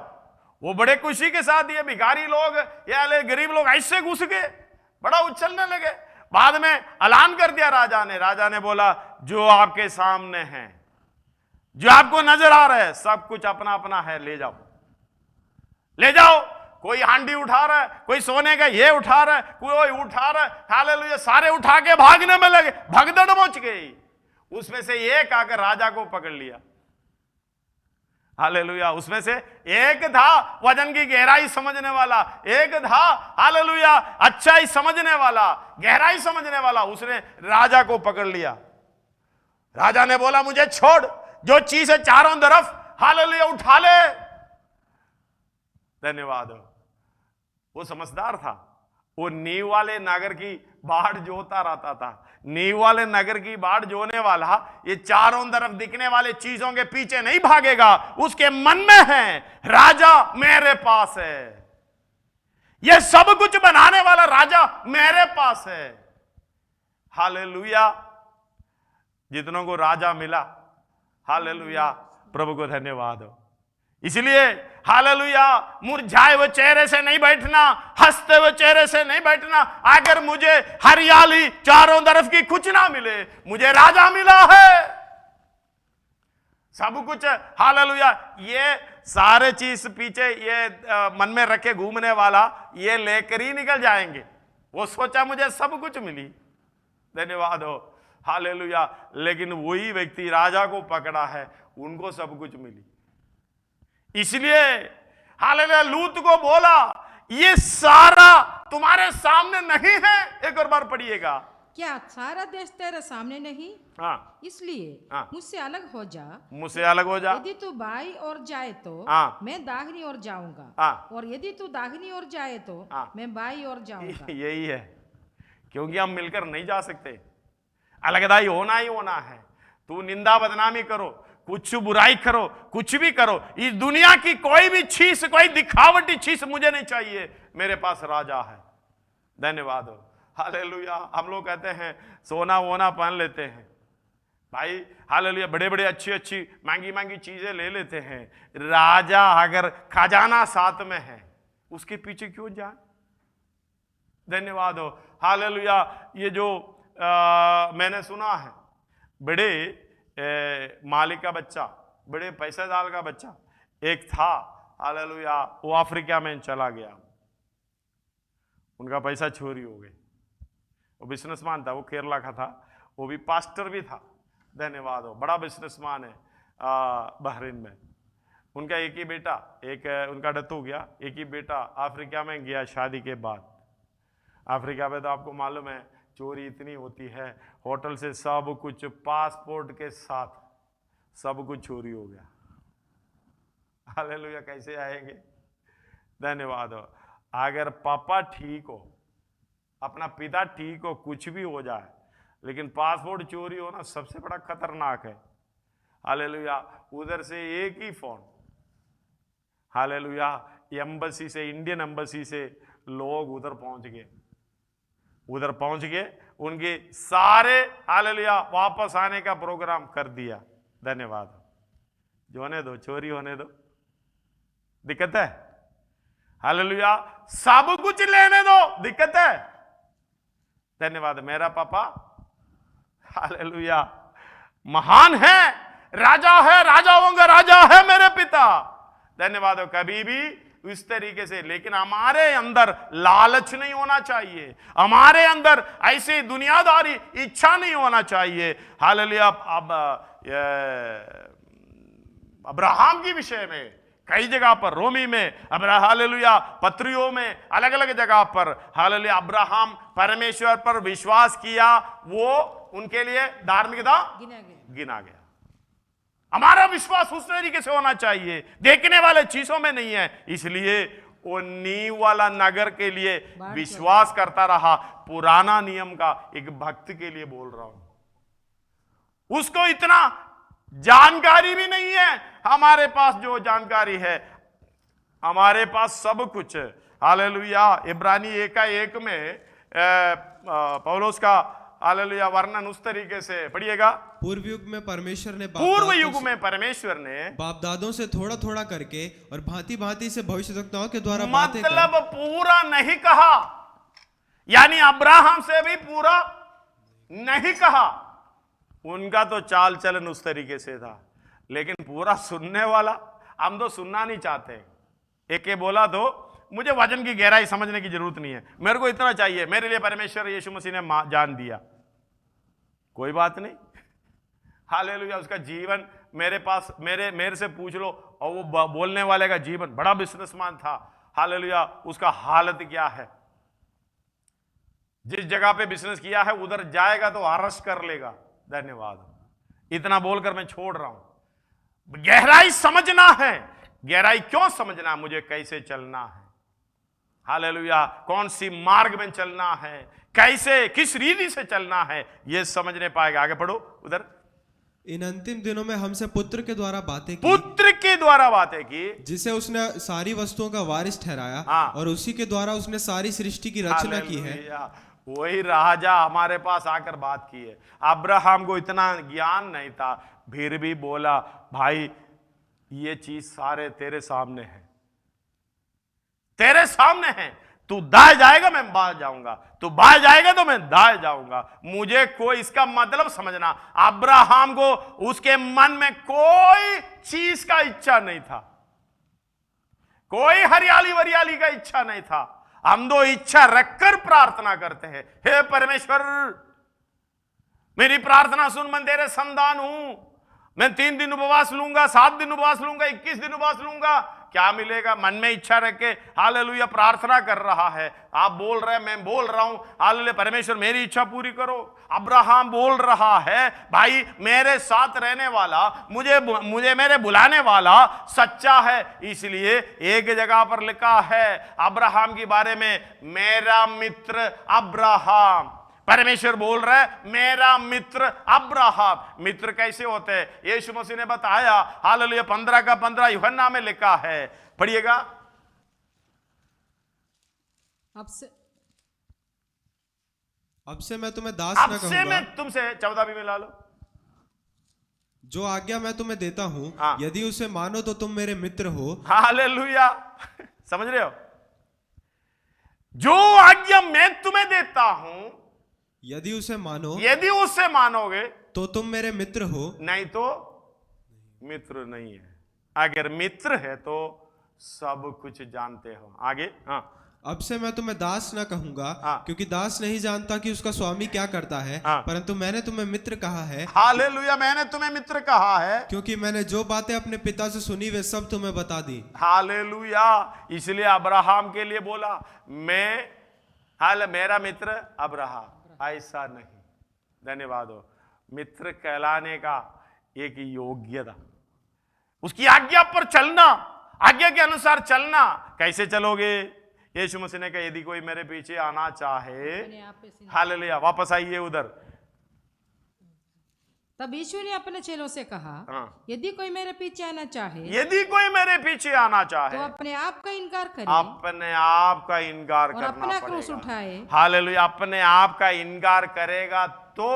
[SPEAKER 2] वो बड़े खुशी के साथ ये भिखारी लोग या गरीब लोग ऐसे घुस गए, बड़ा उछलने लगे। बाद में ऐलान कर दिया राजा ने बोला जो आपके सामने है, जो आपको नजर आ रहा है, सब कुछ अपना अपना है, ले जाओ, ले जाओ। कोई हांडी उठा रहा है, कोई सोने का ये उठा रहा है, कोई उठा रहा है, हालेलुया, सारे उठा के भागने में लगे, भगदड़ मच गई। उसमें से एक आकर राजा को पकड़ लिया, हालेलुया। उसमें से एक था वजन की गहराई समझने वाला, एक था हालेलुया अच्छाई समझने वाला, गहराई समझने वाला। उसने राजा को पकड़ लिया। राजा ने बोला मुझे छोड़, जो चीज है चारों तरफ हालेलुया उठा ले। धन्यवाद। वो समझदार था, वो नींव वाले नगर की बाढ़ जोता रहता था। नींव वाले नगर की बाढ़ जोने वाला ये चारों तरफ दिखने वाले चीजों के पीछे नहीं भागेगा, उसके मन में है राजा मेरे पास है, ये सब कुछ बनाने वाला राजा मेरे पास है। हालेलुया, जितनों को राजा मिला, हालेलुया, प्रभु को धन्यवाद हो। इसलिए हालेलुया, मुरझाए हुए चेहरे से नहीं बैठना, हंसते हुए चेहरे से नहीं बैठना। अगर मुझे हरियाली चारों तरफ की कुछ ना मिले, मुझे राजा मिला है, सब कुछ हालेलुया। ये सारे चीज पीछे ये मन में रखे घूमने वाला ये लेकर ही निकल जाएंगे। वो सोचा मुझे सब कुछ मिली, धन्यवाद हो, हालेलुया। लेकिन वही व्यक्ति राजा को पकड़ा है, उनको सब कुछ मिली। इसलिए हालेलुया लूत को बोला ये सारा तुम्हारे सामने नहीं है। एक और बार पढ़िएगा,
[SPEAKER 4] क्या सारा देश तेरे सामने नहीं?
[SPEAKER 2] हाँ,
[SPEAKER 4] इसलिए
[SPEAKER 2] हाँ,
[SPEAKER 4] मुझसे अलग हो जा,
[SPEAKER 2] मुझसे अलग हो जा।
[SPEAKER 4] यदि तू बाई और जाए तो
[SPEAKER 2] हाँ,
[SPEAKER 4] मैं दाहिनी ओर जाऊंगा,
[SPEAKER 2] हाँ,
[SPEAKER 4] और यदि तू दाहिनी ओर जाए तो
[SPEAKER 2] हाँ,
[SPEAKER 4] मैं बाई ओर जाऊंगा।
[SPEAKER 2] यही है, क्योंकि हम मिलकर नहीं जा सकते, अलगदाई होना ही होना है। तू निंदा बदनामी करो, कुछ बुराई करो, कुछ भी करो, इस दुनिया की कोई भी चीज, कोई दिखावटी चीज मुझे नहीं चाहिए, मेरे पास राजा है। धन्यवाद हो, हालेलुया। हम लोग कहते हैं सोना वोना पहन लेते हैं भाई, हालेलुया, बड़े बड़े अच्छी अच्छी महंगी महंगी चीजें ले लेते हैं। राजा अगर खजाना साथ में है, उसके पीछे क्यों जाए? धन्यवाद हो, हालेलुया। ये जो मैंने सुना है, बड़े मालिक का बच्चा, बड़े पैसेदार का बच्चा एक था, हालेलुया, वो अफ्रीका में चला गया, उनका पैसा चोरी हो गया। वो बिजनेसमैन था, वो केरला का था, वो भी पास्टर भी था। धन्यवाद हो, बड़ा बिजनेसमैन है बहरीन में। उनका एक ही बेटा, एक उनका डेथ हो गया, एक ही बेटा अफ्रीका में गया शादी के बाद। अफ्रीका में तो आपको मालूम है चोरी इतनी होती है, होटल से सब कुछ पासपोर्ट के साथ सब कुछ चोरी हो गया। हालेलुया, कैसे आएंगे? धन्यवाद हो। अगर पापा ठीक हो, अपना पिता ठीक हो, कुछ भी हो जाए, लेकिन पासपोर्ट चोरी होना सबसे बड़ा खतरनाक है। हालेलुया, उधर से एक ही फोन, हालेलुया, एम्बसी से, इंडियन एम्बसी से लोग उधर पहुंच गए, उधर पहुंच गए, उनके सारे हालेलुया वापस आने का प्रोग्राम कर दिया। धन्यवाद। जो होने दो, चोरी होने दो, दिक्कत है? हालेलुया, सब कुछ लेने दो, दिक्कत है? धन्यवाद। मेरा पापा हालेलुया महान है, राजा है, राजाओं का राजा है मेरे पिता।
[SPEAKER 1] धन्यवाद हो, कभी भी इस तरीके से। लेकिन हमारे अंदर लालच नहीं होना चाहिए, हमारे अंदर ऐसी दुनियादारी इच्छा नहीं होना चाहिए। हालेलुया। अब अब्राहम के विषय में कई जगह पर, रोमी में, हालेलुया, पत्रियों में, अलग अलग जगह पर, हालेलुया, अब्राहम परमेश्वर पर विश्वास किया, वो उनके लिए धार्मिकता गिना गया। हमारा विश्वास उस तरीके से होना चाहिए, देखने वाले चीजों में नहीं है। इसलिए वो नींव वाला नगर के लिए विश्वास करता रहा। पुराना नियम का एक भक्त के लिए बोल रहा हूं, उसको इतना जानकारी भी नहीं है। हमारे पास जो जानकारी है, हमारे पास सब कुछ। हालेलुया। इब्रानी 1:1 में पौलुस का हालेलुया वर्णन उस तरीके से पढ़िएगा।
[SPEAKER 3] पूर्व युग में परमेश्वर ने बाप दादों से थोड़ा थोड़ा करके और भांति भांति से भविष्यवक्ताओं के द्वारा
[SPEAKER 1] मतलब पूरा नहीं कहा, यानी अब्राहम से भी पूरा नहीं कहा। उनका तो चाल चलन उस तरीके से था, लेकिन पूरा सुनने वाला, हम तो सुनना नहीं चाहते। एक बोला तो मुझे वचन की गहराई समझने की जरूरत नहीं है, मेरे को इतना चाहिए, मेरे लिए परमेश्वर यीशु मसीह ने जान दिया, कोई बात नहीं। हालेलुया। उसका जीवन मेरे पास, मेरे से पूछ लो, और वो बोलने वाले का जीवन बड़ा बिजनेसमैन था। हालेलुया। उसका हालत क्या है, जिस जगह पे बिजनेस किया है उधर जाएगा तो अरेस्ट कर लेगा। धन्यवाद। इतना बोलकर मैं छोड़ रहा हूं। गहराई समझना है। गहराई क्यों समझना? मुझे कैसे चलना है, हालेलुया, कौन सी मार्ग में चलना है, कैसे किस रीति से चलना है, यह समझने पाएगा। आगे पढ़ो उधर।
[SPEAKER 3] इन अंतिम दिनों में हमसे पुत्र के द्वारा बातें की,
[SPEAKER 1] पुत्र के द्वारा बातें की,
[SPEAKER 3] जिसे उसने सारी वस्तुओं का वारिस ठहराया, और उसी के द्वारा उसने सारी सृष्टि की रचना की है।
[SPEAKER 1] वही राजा हमारे पास आकर बात की है। अब्राहम को इतना ज्ञान नहीं था, फिर भी बोला, भाई ये चीज सारे तेरे सामने है, तेरे सामने है। तू दाएं जाएगा मैं बाएं जाऊंगा, तू बाएं जाएगा तो मैं दाएं जाऊंगा। मुझे कोई, इसका मतलब समझना, अब्राहम को उसके मन में कोई चीज का इच्छा नहीं था, कोई हरियाली वरियाली का इच्छा नहीं था। हम दो इच्छा रखकर प्रार्थना करते हैं, हे परमेश्वर मेरी प्रार्थना सुन, मैं तेरे संतान हूं, मैं 3 दिन उपवास लूंगा, 7 दिन उपवास लूंगा, 21 दिन उपवास लूंगा। क्या मिलेगा? मन में इच्छा रख के हालेलुया प्रार्थना कर रहा है। आप बोल रहे हैं, मैं बोल रहा हूं, हालेलुया परमेश्वर मेरी इच्छा पूरी करो। अब्राहम बोल रहा है, भाई मेरे साथ रहने वाला, मुझे मेरे बुलाने वाला सच्चा है। इसलिए एक जगह पर लिखा है अब्राहम के बारे में, मेरा मित्र अब्राहम। परमेश्वर बोल रहा है मेरा मित्र अब्राहम। मित्र कैसे होते हैं? यीशु मसीह ने बताया। हालेलुया 15:15 यूहन्ना में लिखा है, पढ़िएगा।
[SPEAKER 3] अब से मैं तुम्हें दास न कहूंगा,
[SPEAKER 1] मैं तुमसे 14 भी मिला लो।
[SPEAKER 3] जो आज्ञा मैं तुम्हें देता हूं, यदि उसे मानो तो तुम मेरे मित्र हो।
[SPEAKER 1] हालेलुया। समझ रहे हो? जो आज्ञा मैं तुम्हें देता हूं,
[SPEAKER 3] यदि उसे मानो,
[SPEAKER 1] यदि उससे मानोगे
[SPEAKER 3] तो तुम मेरे मित्र हो, नहीं
[SPEAKER 1] तो मित्र नहीं है। अगर मित्र है तो सब कुछ जानते हो। आगे। हाँ।
[SPEAKER 3] अब से मैं तुम्हें दास न कहूंगा, क्योंकि दास नहीं जानता कि उसका स्वामी क्या करता है, परंतु मैंने तुम्हें मित्र कहा है।
[SPEAKER 1] हालेलुया। मैंने तुम्हें मित्र कहा है,
[SPEAKER 3] क्योंकि मैंने जो बातें अपने पिता से सुनी वे सब तुम्हें बता दी।
[SPEAKER 1] हालेलुया। इसलिए अब्राहम के लिए बोला, मेरा मित्र अब्राहम। ऐसा नहीं। धन्यवाद हो। मित्र कहलाने का एक योग्यता, उसकी आज्ञा पर चलना, आज्ञा के अनुसार चलना। कैसे चलोगे? यीशु मसीह ने कहा, यदि कोई मेरे पीछे आना चाहे, हालेलुया, वापस आइए उधर।
[SPEAKER 4] तब यीशु ने अपने चेलों से कहा, यदि कोई मेरे पीछे आना चाहे,
[SPEAKER 1] यदि कोई मेरे पीछे आना चाहे,
[SPEAKER 4] तो अपने आप का इनकार करे,
[SPEAKER 1] अपने आप का इनकार करना
[SPEAKER 4] अपना क्रूस उठाए।
[SPEAKER 1] हालेलुया। अपने आप का इनकार करेगा तो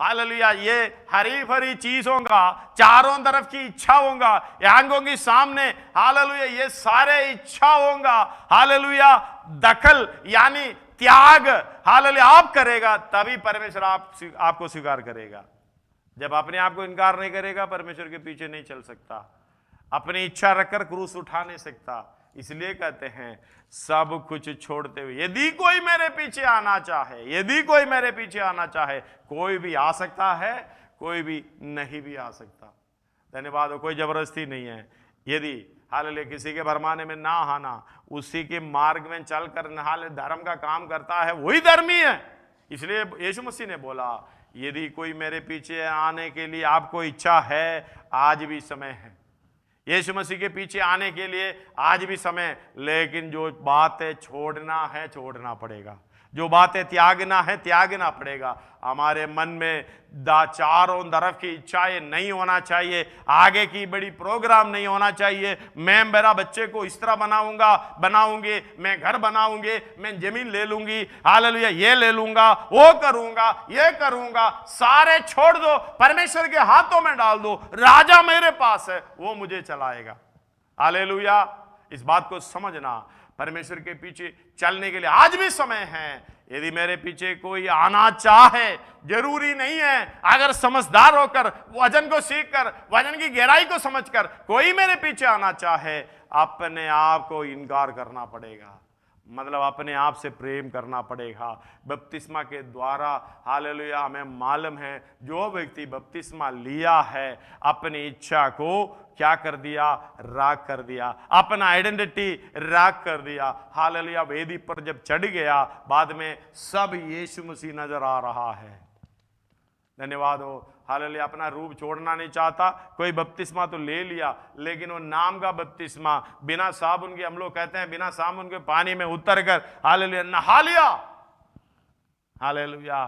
[SPEAKER 1] हालेलुया ये हरी भरी चीजों का, चारों तरफ की इच्छा होगा, आंखों की सामने, हालेलुया ये सारे इच्छा होगा, हालेलुया दखल यानी त्याग, हालेलुया आप करेगा, तभी परमेश्वर आपको स्वीकार करेगा। जब अपने आप को इनकार नहीं करेगा, परमेश्वर के पीछे नहीं चल सकता।
[SPEAKER 2] अपनी इच्छा रखकर क्रूस उठा नहीं सकता। इसलिए कहते हैं सब कुछ छोड़ते हुए यदि कोई मेरे पीछे आना चाहे, यदि कोई मेरे पीछे आना चाहे, कोई भी आ सकता है, कोई भी नहीं भी आ सकता। धन्यवाद हो, कोई जबरदस्ती नहीं है। यदि हालेलुया किसी के भरमाने में ना आना, उसी के मार्ग में चलकर हाल धर्म का काम करता है, वही धर्मी है। इसलिए यीशु मसीह ने बोला यदि कोई मेरे पीछे आने के लिए आपको इच्छा है, आज भी समय है। यीशु मसीह के पीछे आने के लिए आज भी समय, लेकिन जो बातें छोड़ना है छोड़ना पड़ेगा, जो बातें त्यागना है त्यागना पड़ेगा। हमारे मन में चारों तरफ की इच्छाएं नहीं होना चाहिए, आगे की बड़ी प्रोग्राम नहीं होना चाहिए। मैं मेरा बच्चे को इस तरह बनाऊंगी, मैं घर बनाऊंगी, मैं जमीन ले लूंगी, हालेलुया ये ले लूंगा, वो करूंगा, ये करूंगा। सारे छोड़ दो, परमेश्वर के हाथों में डाल दो। राजा मेरे पास है, वो मुझे चलाएगा। हालेलुया, इस बात को समझना। परमेश्वर के पीछे चलने के लिए आज भी समय है। यदि मेरे पीछे कोई आना चाहे, जरूरी नहीं है, अगर समझदार होकर वजन को सीखकर, वजन की गहराई को समझकर कोई मेरे पीछे आना चाहे, अपने आप को इनकार करना पड़ेगा। मतलब अपने आप से प्रेम करना पड़ेगा। बपतिस्मा के द्वारा हालेलुया हमें मालूम है, जो व्यक्ति बपतिस्मा लिया है अपनी इच्छा को क्या कर दिया, राख कर दिया, अपना आइडेंटिटी राख कर दिया। हालेलुया वेदी पर जब चढ़ गया, बाद में सब यीशु मसीह नजर आ रहा है। धन्यवाद हो, हालेलुया। अपना रूप छोड़ना नहीं चाहता, कोई बपतिस्मा तो ले लिया, लेकिन वो नाम का बपतिस्मा, बिना साबुन के, हम लोग कहते हैं बिना साबुन के पानी में उतर कर हालेलुया नहा लिया। हालेलुया,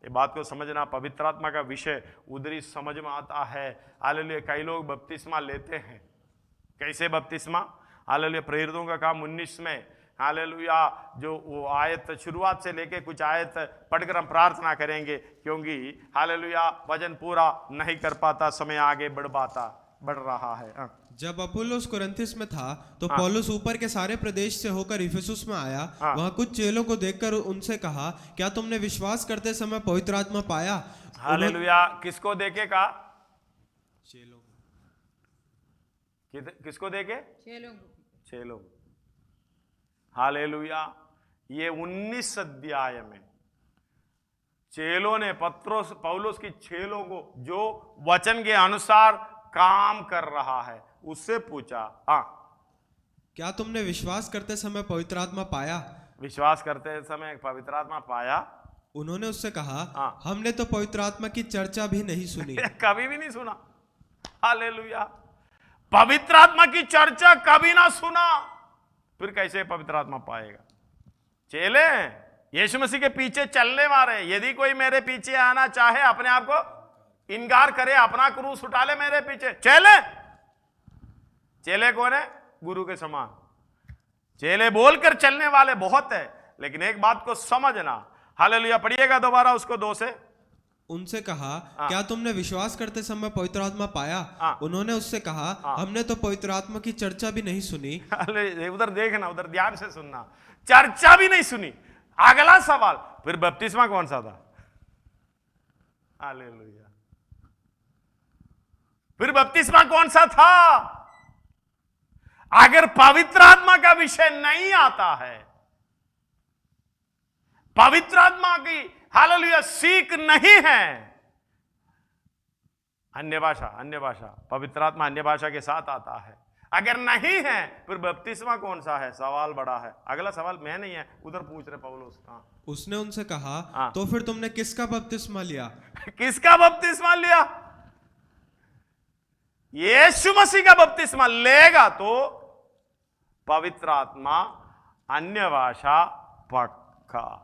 [SPEAKER 2] ये बात को समझना। पवित्र आत्मा का विषय उधरी समझ में आता है। हालेलुया, कई लोग बपतिस्मा लेते हैं। कैसे बपतिस्मा? हालेलुया, प्रेरितों का काम 19 में हालेलुया जो वो आयत शुरुआत से लेके कुछ आयत पढ़कर हम प्रार्थना करेंगे, क्योंकि हालेलुया वचन पूरा नहीं कर पाता, समय आगे बढ़ रहा है।
[SPEAKER 3] जब अपुल्लोस कुरिन्थुस में था तो पौलुस ऊपर के सारे प्रदेश से होकर इफिसुस में आया। वहां कुछ चेलों को देखकर उनसे कहा, क्या तुमने विश्वास करते समय पवित्र आत्मा पाया?
[SPEAKER 2] हालेलुया, किसको देखेगा?
[SPEAKER 3] चेलों,
[SPEAKER 2] किसको देखे? चेलों।
[SPEAKER 1] हालेलुया। ये 19 अध्याय में चेलों ने पौलुस की चेलों को जो वचन के अनुसार काम कर रहा है उससे पूछा,
[SPEAKER 3] क्या तुमने विश्वास करते समय पवित्र आत्मा पाया?
[SPEAKER 1] विश्वास करते समय पवित्र आत्मा पाया?
[SPEAKER 3] उन्होंने उससे कहा, हमने तो पवित्र आत्मा की चर्चा भी नहीं सुनी।
[SPEAKER 1] कभी भी नहीं सुना। हालेलुया, पवित्र आत्मा की चर्चा कभी ना सुना, फिर कैसे पवित्र आत्मा पाएगा? चेले यीशु मसीह के पीछे चलने वाले, यदि कोई मेरे पीछे आना चाहे अपने आप को इनकार करे, अपना क्रूस उठा ले मेरे पीछे। चेले कौन है? गुरु के समान। चेले बोलकर चलने वाले बहुत है, लेकिन एक बात को समझना। हालेलुया, पढ़िएगा दोबारा उसको 2 से।
[SPEAKER 3] उनसे कहा, क्या तुमने विश्वास करते समय पवित्र आत्मा पाया? उन्होंने उससे कहा, हमने तो पवित्र आत्मा की चर्चा भी नहीं सुनी।
[SPEAKER 1] उधर देखना, उधर ध्यान से सुनना। चर्चा भी नहीं सुनी। अगला सवाल, फिर बपतिस्मा कौन सा था? हालेलुया, फिर बपतिस्मा कौन सा था? अगर पवित्र आत्मा का विषय नहीं आता है, पवित्र आत्मा की हालेलुया सीख नहीं है, अन्य भाषा पवित्र आत्मा अन्य भाषा के साथ आता है, अगर नहीं है, फिर बपतिस्मा कौन सा है? सवाल बड़ा है। अगला सवाल मैं नहीं है, उधर पूछ रहे पौलुस।
[SPEAKER 3] उसने उनसे कहा, तो फिर तुमने किसका बपतिस्मा लिया?
[SPEAKER 1] किसका बपतिस्मा लिया? यीशु मसीह का बपतिस्मा लेगा तो पवित्र आत्मा अन्य भाषा पक्का।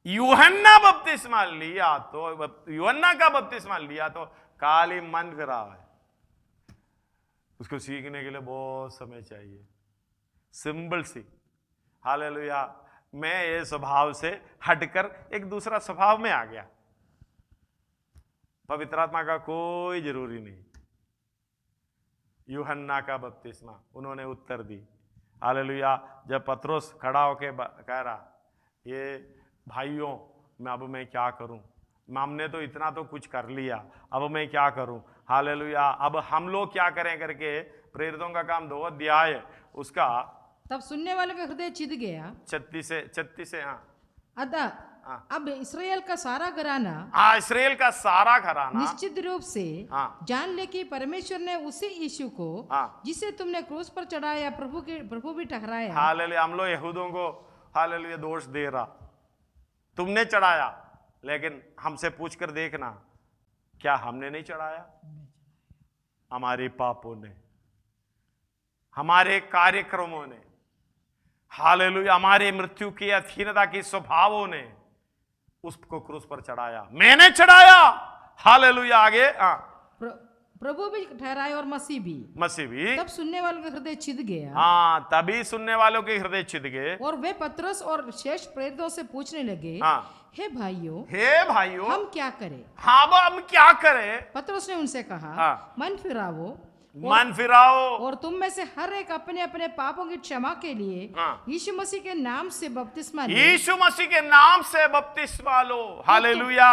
[SPEAKER 1] यूहन्ना बपतिस्मा लिया तो, यूहन्ना का बपतिस्मा लिया तो काली मन फिरा है। उसको सीखने के लिए बहुत समय चाहिए। Symbol C. हालेलुया, मैं ये स्वभाव से हटकर एक दूसरा स्वभाव में आ गया। पवित्र आत्मा का कोई जरूरी नहीं। यूहन्ना का बपतिस्मा उन्होंने उत्तर दी। हालेलुया, जब पतरस खड़ा होके कह रहा, ये भाइयों मैं क्या करूं? हमने तो इतना तो कुछ कर लिया, अब मैं क्या करूं? हालेलुया, अब हम लोग क्या करें करके प्रेरितों का काम 2 अध्याय उसका
[SPEAKER 4] तब सुनने वाले का हृदय चिढ़ गया।
[SPEAKER 1] 36 से हाँ
[SPEAKER 4] अतः अब इसराइल का सारा घराना
[SPEAKER 1] इसराइल का सारा घराना
[SPEAKER 4] निश्चित रूप से
[SPEAKER 1] हाँ।
[SPEAKER 4] जान ले कि परमेश्वर ने उसी यीशु को जिसे तुमने क्रूस पर चढ़ाया प्रभु भी ठहराया।
[SPEAKER 1] हालेलुया। हम लोग यहूदियों को हालेलुया दोष दे रहा, तुमने चढ़ाया, लेकिन हमसे पूछ कर देखना क्या हमने नहीं चढ़ाया? हमारे पापों ने, हमारे कार्यक्रमों ने, हालेलुया, हमारे मृत्यु की अधीनता की स्वभावों ने उसको क्रूस पर चढ़ाया। मैंने चढ़ाया। हालेलुया। आगे
[SPEAKER 4] प्रभु भी ठहराया और मसीह भी। तब सुनने वालों के हृदय चिढ़ गया।
[SPEAKER 1] हाँ, तभी सुनने वालों के हृदय चिढ़ गए
[SPEAKER 4] और वे पतरस और शेष प्रेरितों से पूछने लगे, हे भाइयों हम क्या करें?
[SPEAKER 1] हम क्या करें?
[SPEAKER 4] पतरस ने उनसे कहा, मन फिराओ और तुम में से हर एक अपने अपने पापों की क्षमा के लिए यीशु मसीह के नाम से बपतिस्मा लो।
[SPEAKER 1] यीशु मसीह के नाम से बपतिस्मा लो। हालेलुया।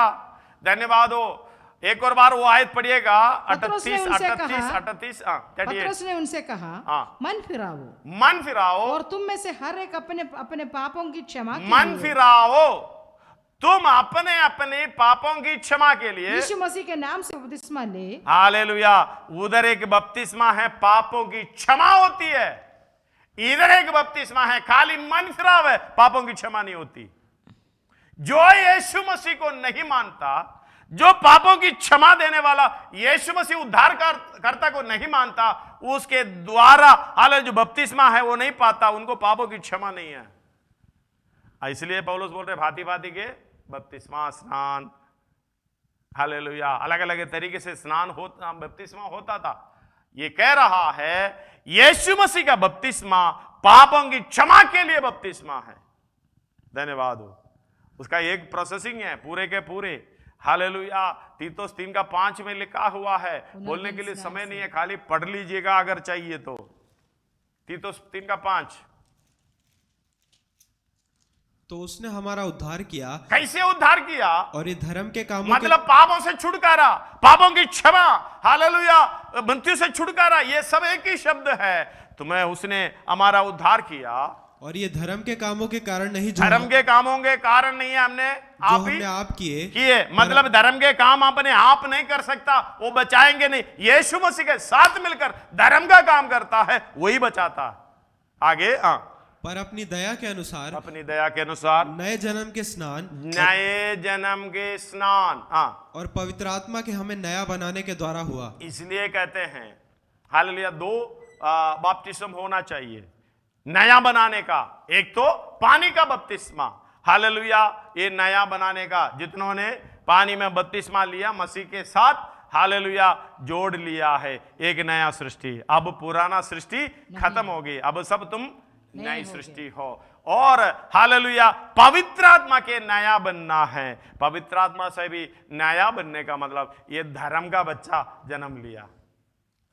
[SPEAKER 1] धन्यवाद हो। एक और बार वो आयत पढ़िएगा 38।
[SPEAKER 4] पतरस ने उनसे कहा, मन फिराओ और तुम में से हर एक अपने अपने पापों की क्षमा के लिए।
[SPEAKER 1] मन फिराओ, तुम अपने अपने पापों की क्षमा के लिए
[SPEAKER 4] यीशु मसीह के नाम से बपतिस्मा ले।
[SPEAKER 1] हालेलुया। उधर एक बपतिस्मा है पापों की क्षमा होती है, इधर एक बपतिस्मा है खाली मन फिराव है, पापों की क्षमा नहीं होती। जो यीशु मसीह को नहीं मानता, जो पापों की क्षमा देने वाला यीशु मसीह उद्धारकर्ता को नहीं मानता, उसके द्वारा हालेलुया जो बपतिस्मा है वो नहीं पाता, उनको पापों की क्षमा नहीं है। इसलिए पौलुस बोल रहे भांति भांति के बपतिस्मा, स्नान, हालेलुया, अलग अलग तरीके से स्नान होता, बपतिस्मा होता था। ये कह रहा है यीशु मसीह का बपतिस्मा पापों की क्षमा के लिए बपतिस्मा है। धन्यवाद हो। उसका एक प्रोसेसिंग है पूरे के पूरे। हालेलुया। तीतुस 3:5 में लिखा हुआ है, बोलने के लिए समय नहीं है, खाली पढ़ लीजिएगा अगर चाहिए तो। तीतुस 3:5।
[SPEAKER 3] तो उसने हमारा उद्धार किया।
[SPEAKER 1] कैसे उद्धार किया?
[SPEAKER 3] और ये धर्म के कामों
[SPEAKER 1] मतलब पापों से छुटकारा, पापों की क्षमा, हालेलुया, मृत्यु से छुटकारा, ये सब एक ही शब्द है। तुम्हें उसने हमारा उद्धार किया।
[SPEAKER 3] और ये धर्म के कामों के कारण नहीं,
[SPEAKER 1] धर्म के कामों के कारण नहीं है, हमने
[SPEAKER 3] आप
[SPEAKER 1] किए। मतलब धर्म के काम अपने आप नहीं कर सकता, वो बचाएंगे नहीं। यीशु मसीह के साथ मिलकर धर्म का काम करता है, वही बचाता है। आगे
[SPEAKER 3] पर अपनी दया के अनुसार,
[SPEAKER 1] नए जन्म के स्नान
[SPEAKER 3] और पवित्र आत्मा के हमें नया बनाने के द्वारा हुआ।
[SPEAKER 1] इसलिए कहते हैं हालेलुया 2 बपतिस्मा होना चाहिए नया बनाने का। एक तो पानी का बपतिस्मा, हालेलुया, ये नया बनाने का, जितनों ने पानी में बपतिस्मा लिया मसीह के साथ, हालेलुया, जोड़ लिया है एक नया सृष्टि। अब पुराना सृष्टि खत्म हो गई, अब सब तुम नई सृष्टि हो। और हालेलुया पवित्र आत्मा के नया बनना है। पवित्र आत्मा से भी नया बनने का मतलब ये धर्म का बच्चा जन्म लिया।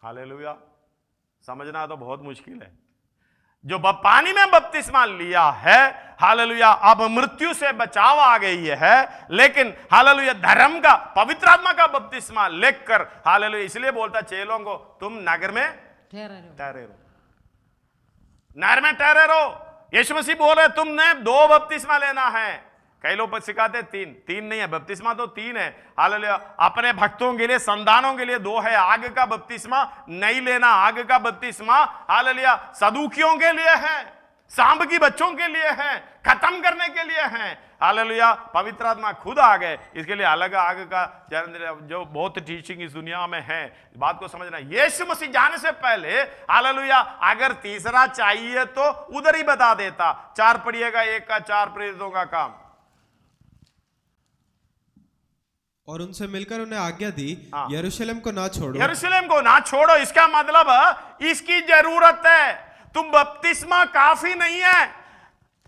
[SPEAKER 1] हालेलुया। समझना तो बहुत मुश्किल है। जो पानी में बपतिस्मा लिया है, हालेलुया, अब मृत्यु से बचाव आ गई है, लेकिन हालेलुया धर्म का पवित्र आत्मा का बपतिस्मा लेकर, हालेलुया, इसलिए बोलता चेलों को तुम नगर में ठहरे रहो, नगर में ठहरे रहो। यीशु मसीह बोल रहे तुमने 2 बपतिस्मा लेना है। कई लोग सिखाते 3 नहीं है, बपतिस्मा तो 3 है। हालेलुया अपने भक्तों के लिए, संतानों के लिए 2 है। आग का बपतिस्मा नहीं लेना, आग का बपतिस्मा हालेलुया सदूकियों के लिए है, सांप की बच्चों के लिए है, खत्म करने के लिए है। हालेलुया पवित्र आत्मा खुद आ गए, इसके लिए अलग आग का जो बहुत टीचिंग इस दुनिया में है। बात को समझना, यीशु मसीह जाने से पहले हालेलुया अगर तीसरा चाहिए तो उधर ही बता देता। 4 पढ़िएगा, 1 का 4 प्रेरितों का काम।
[SPEAKER 3] और उनसे मिलकर उन्हें आज्ञा दी, यरूशलेम को ना छोड़ो।
[SPEAKER 1] यरूशलेम को ना छोड़ो, इसका मतलब इसकी जरूरत है। तुम बपतिस्मा काफी नहीं है,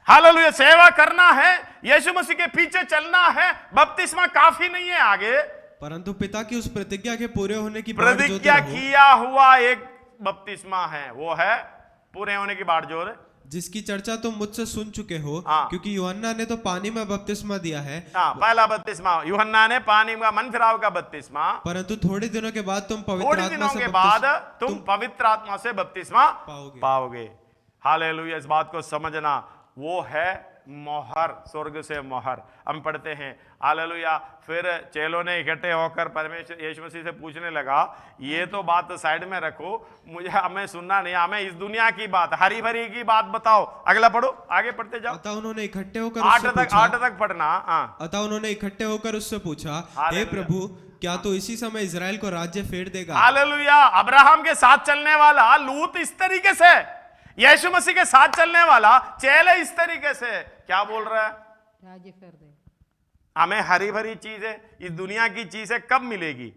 [SPEAKER 1] हालेलुया सेवा करना है, यीशु मसीह के पीछे चलना है, बपतिस्मा काफी नहीं है आगे।
[SPEAKER 3] परंतु पिता की उस प्रतिज्ञा के पूरे होने की
[SPEAKER 1] प्रतिज्ञा किया हुआ एक बपतिस्मा है, वो है पूरे होने की बाट जोर
[SPEAKER 3] जिसकी चर्चा तुम मुझसे सुन चुके हो,
[SPEAKER 2] हाँ।
[SPEAKER 3] क्योंकि यूहन्ना ने तो पानी में बपतिस्मा दिया है,
[SPEAKER 2] पहला बपतिस्मा यूहन्ना ने पानी का मन फिराव का बपतिस्मा,
[SPEAKER 3] परंतु थोड़े दिनों के बाद तुम पवित्र
[SPEAKER 2] थोड़े
[SPEAKER 3] आत्मा
[SPEAKER 2] दिनों
[SPEAKER 3] से
[SPEAKER 2] के बाद तुम पवित्र आत्मा से बपतिस्मा
[SPEAKER 3] पाओगे।
[SPEAKER 2] पाओगे। हालेलुया। इस बात को समझना, वो है मोहर, स्वर्ग से मोहर। हम पढ़ते हैं हालेलुया। फिर चेलों ने इकट्ठे होकर परमेश्वर यीशु मसीह से पूछने लगा, ये तो बात साइड में रखो, मुझे हमें सुनना नहीं, हमें इस दुनिया की बात, हरी भरी की बात बताओ। अगला पढ़ो, आगे पढ़ते जाओ।
[SPEAKER 3] अतः उन्होंने इकट्ठे होकर
[SPEAKER 2] 8 तक पढ़ना।
[SPEAKER 3] अतः उन्होंने इकट्ठे होकर उससे पूछा, हे प्रभु, क्या तो इसी समय इजराइल को राज्य फेर देगा?
[SPEAKER 2] हालेलुया। अब्राहम के साथ चलने वाला लूत इस तरीके से, यीशु मसीह के साथ चलने वाला चेले इस तरीके से क्या बोल रहा है?
[SPEAKER 4] राज्य फेर दे।
[SPEAKER 2] हमें हरी भरी चीजें, इस दुनिया की चीजें कब मिलेगी?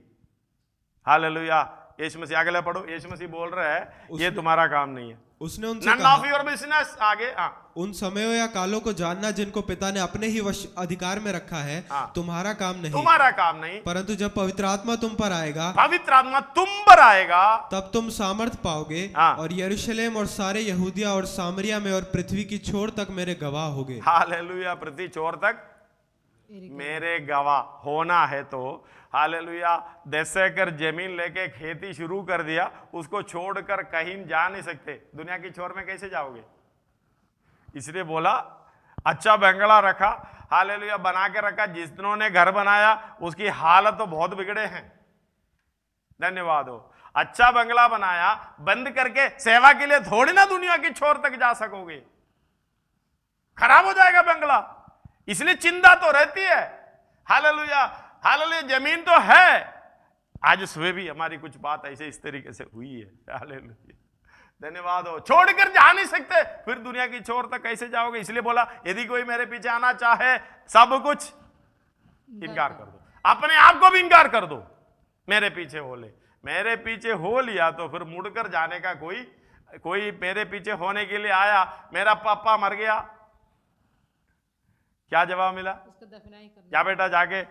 [SPEAKER 2] हालेलुया। यीशु मसीह, अगला पढ़ो। यीशु मसीह बोल रहा है, ये तुम्हारा काम नहीं है।
[SPEAKER 3] उसने उनसे
[SPEAKER 2] नन
[SPEAKER 3] कहा,
[SPEAKER 2] ऑफ योर बिजनेस। आगे
[SPEAKER 3] उन समयों या कालों को जानना जिनको पिता ने अपने ही अधिकार में रखा है, तुम्हारा काम नहीं,
[SPEAKER 2] तुम्हारा काम नहीं,
[SPEAKER 3] परंतु जब पवित्र आत्मा तुम पर आएगा,
[SPEAKER 2] पवित्र आत्मा तुम पर आएगा,
[SPEAKER 3] तब तुम सामर्थ पाओगे और यरूशलेम और सारे यहूदिया और सामरिया में और पृथ्वी की छोर तक मेरे गवाह होगे।
[SPEAKER 2] हालेलुया। पृथ्वी छोर तक मेरे गवाह होना है तो हालेलुया। 10 एकड़ जमीन लेके खेती शुरू कर दिया, उसको छोड़कर कहीं जा नहीं सकते। दुनिया की छोर में कैसे जाओगे? इसलिए बोला, अच्छा बंगला रखा, हालेलुया, बना के रखा। जिन्होंने घर बनाया उसकी हालत तो बहुत बिगड़े हैं। धन्यवाद हो। अच्छा बंगला बनाया, बंद करके सेवा के लिए थोड़ी ना दुनिया की छोर तक जा सकोगे, खराब हो जाएगा बंगला। इसलिए चिंता तो रहती है। हालेलुया। हालेलुया। जमीन तो है। आज सुबह भी हमारी कुछ बात ऐसे इस तरीके से हुई है। हालेलुया। धन्यवाद हो। छोड़कर जा नहीं सकते, फिर दुनिया की छोर तक कैसे जाओगे? इसलिए बोला, यदि कोई मेरे पीछे आना चाहे, सब कुछ इनकार कर दो, अपने आप को भी इनकार कर दो, मेरे पीछे हो ले। मेरे पीछे हो लिया तो फिर मुड़कर जाने का कोई मेरे पीछे होने के लिए आया, मेरा पापा मर गया, क्या जवाब मिला?
[SPEAKER 4] उसको दफनाई करना।
[SPEAKER 2] या बेटा जाके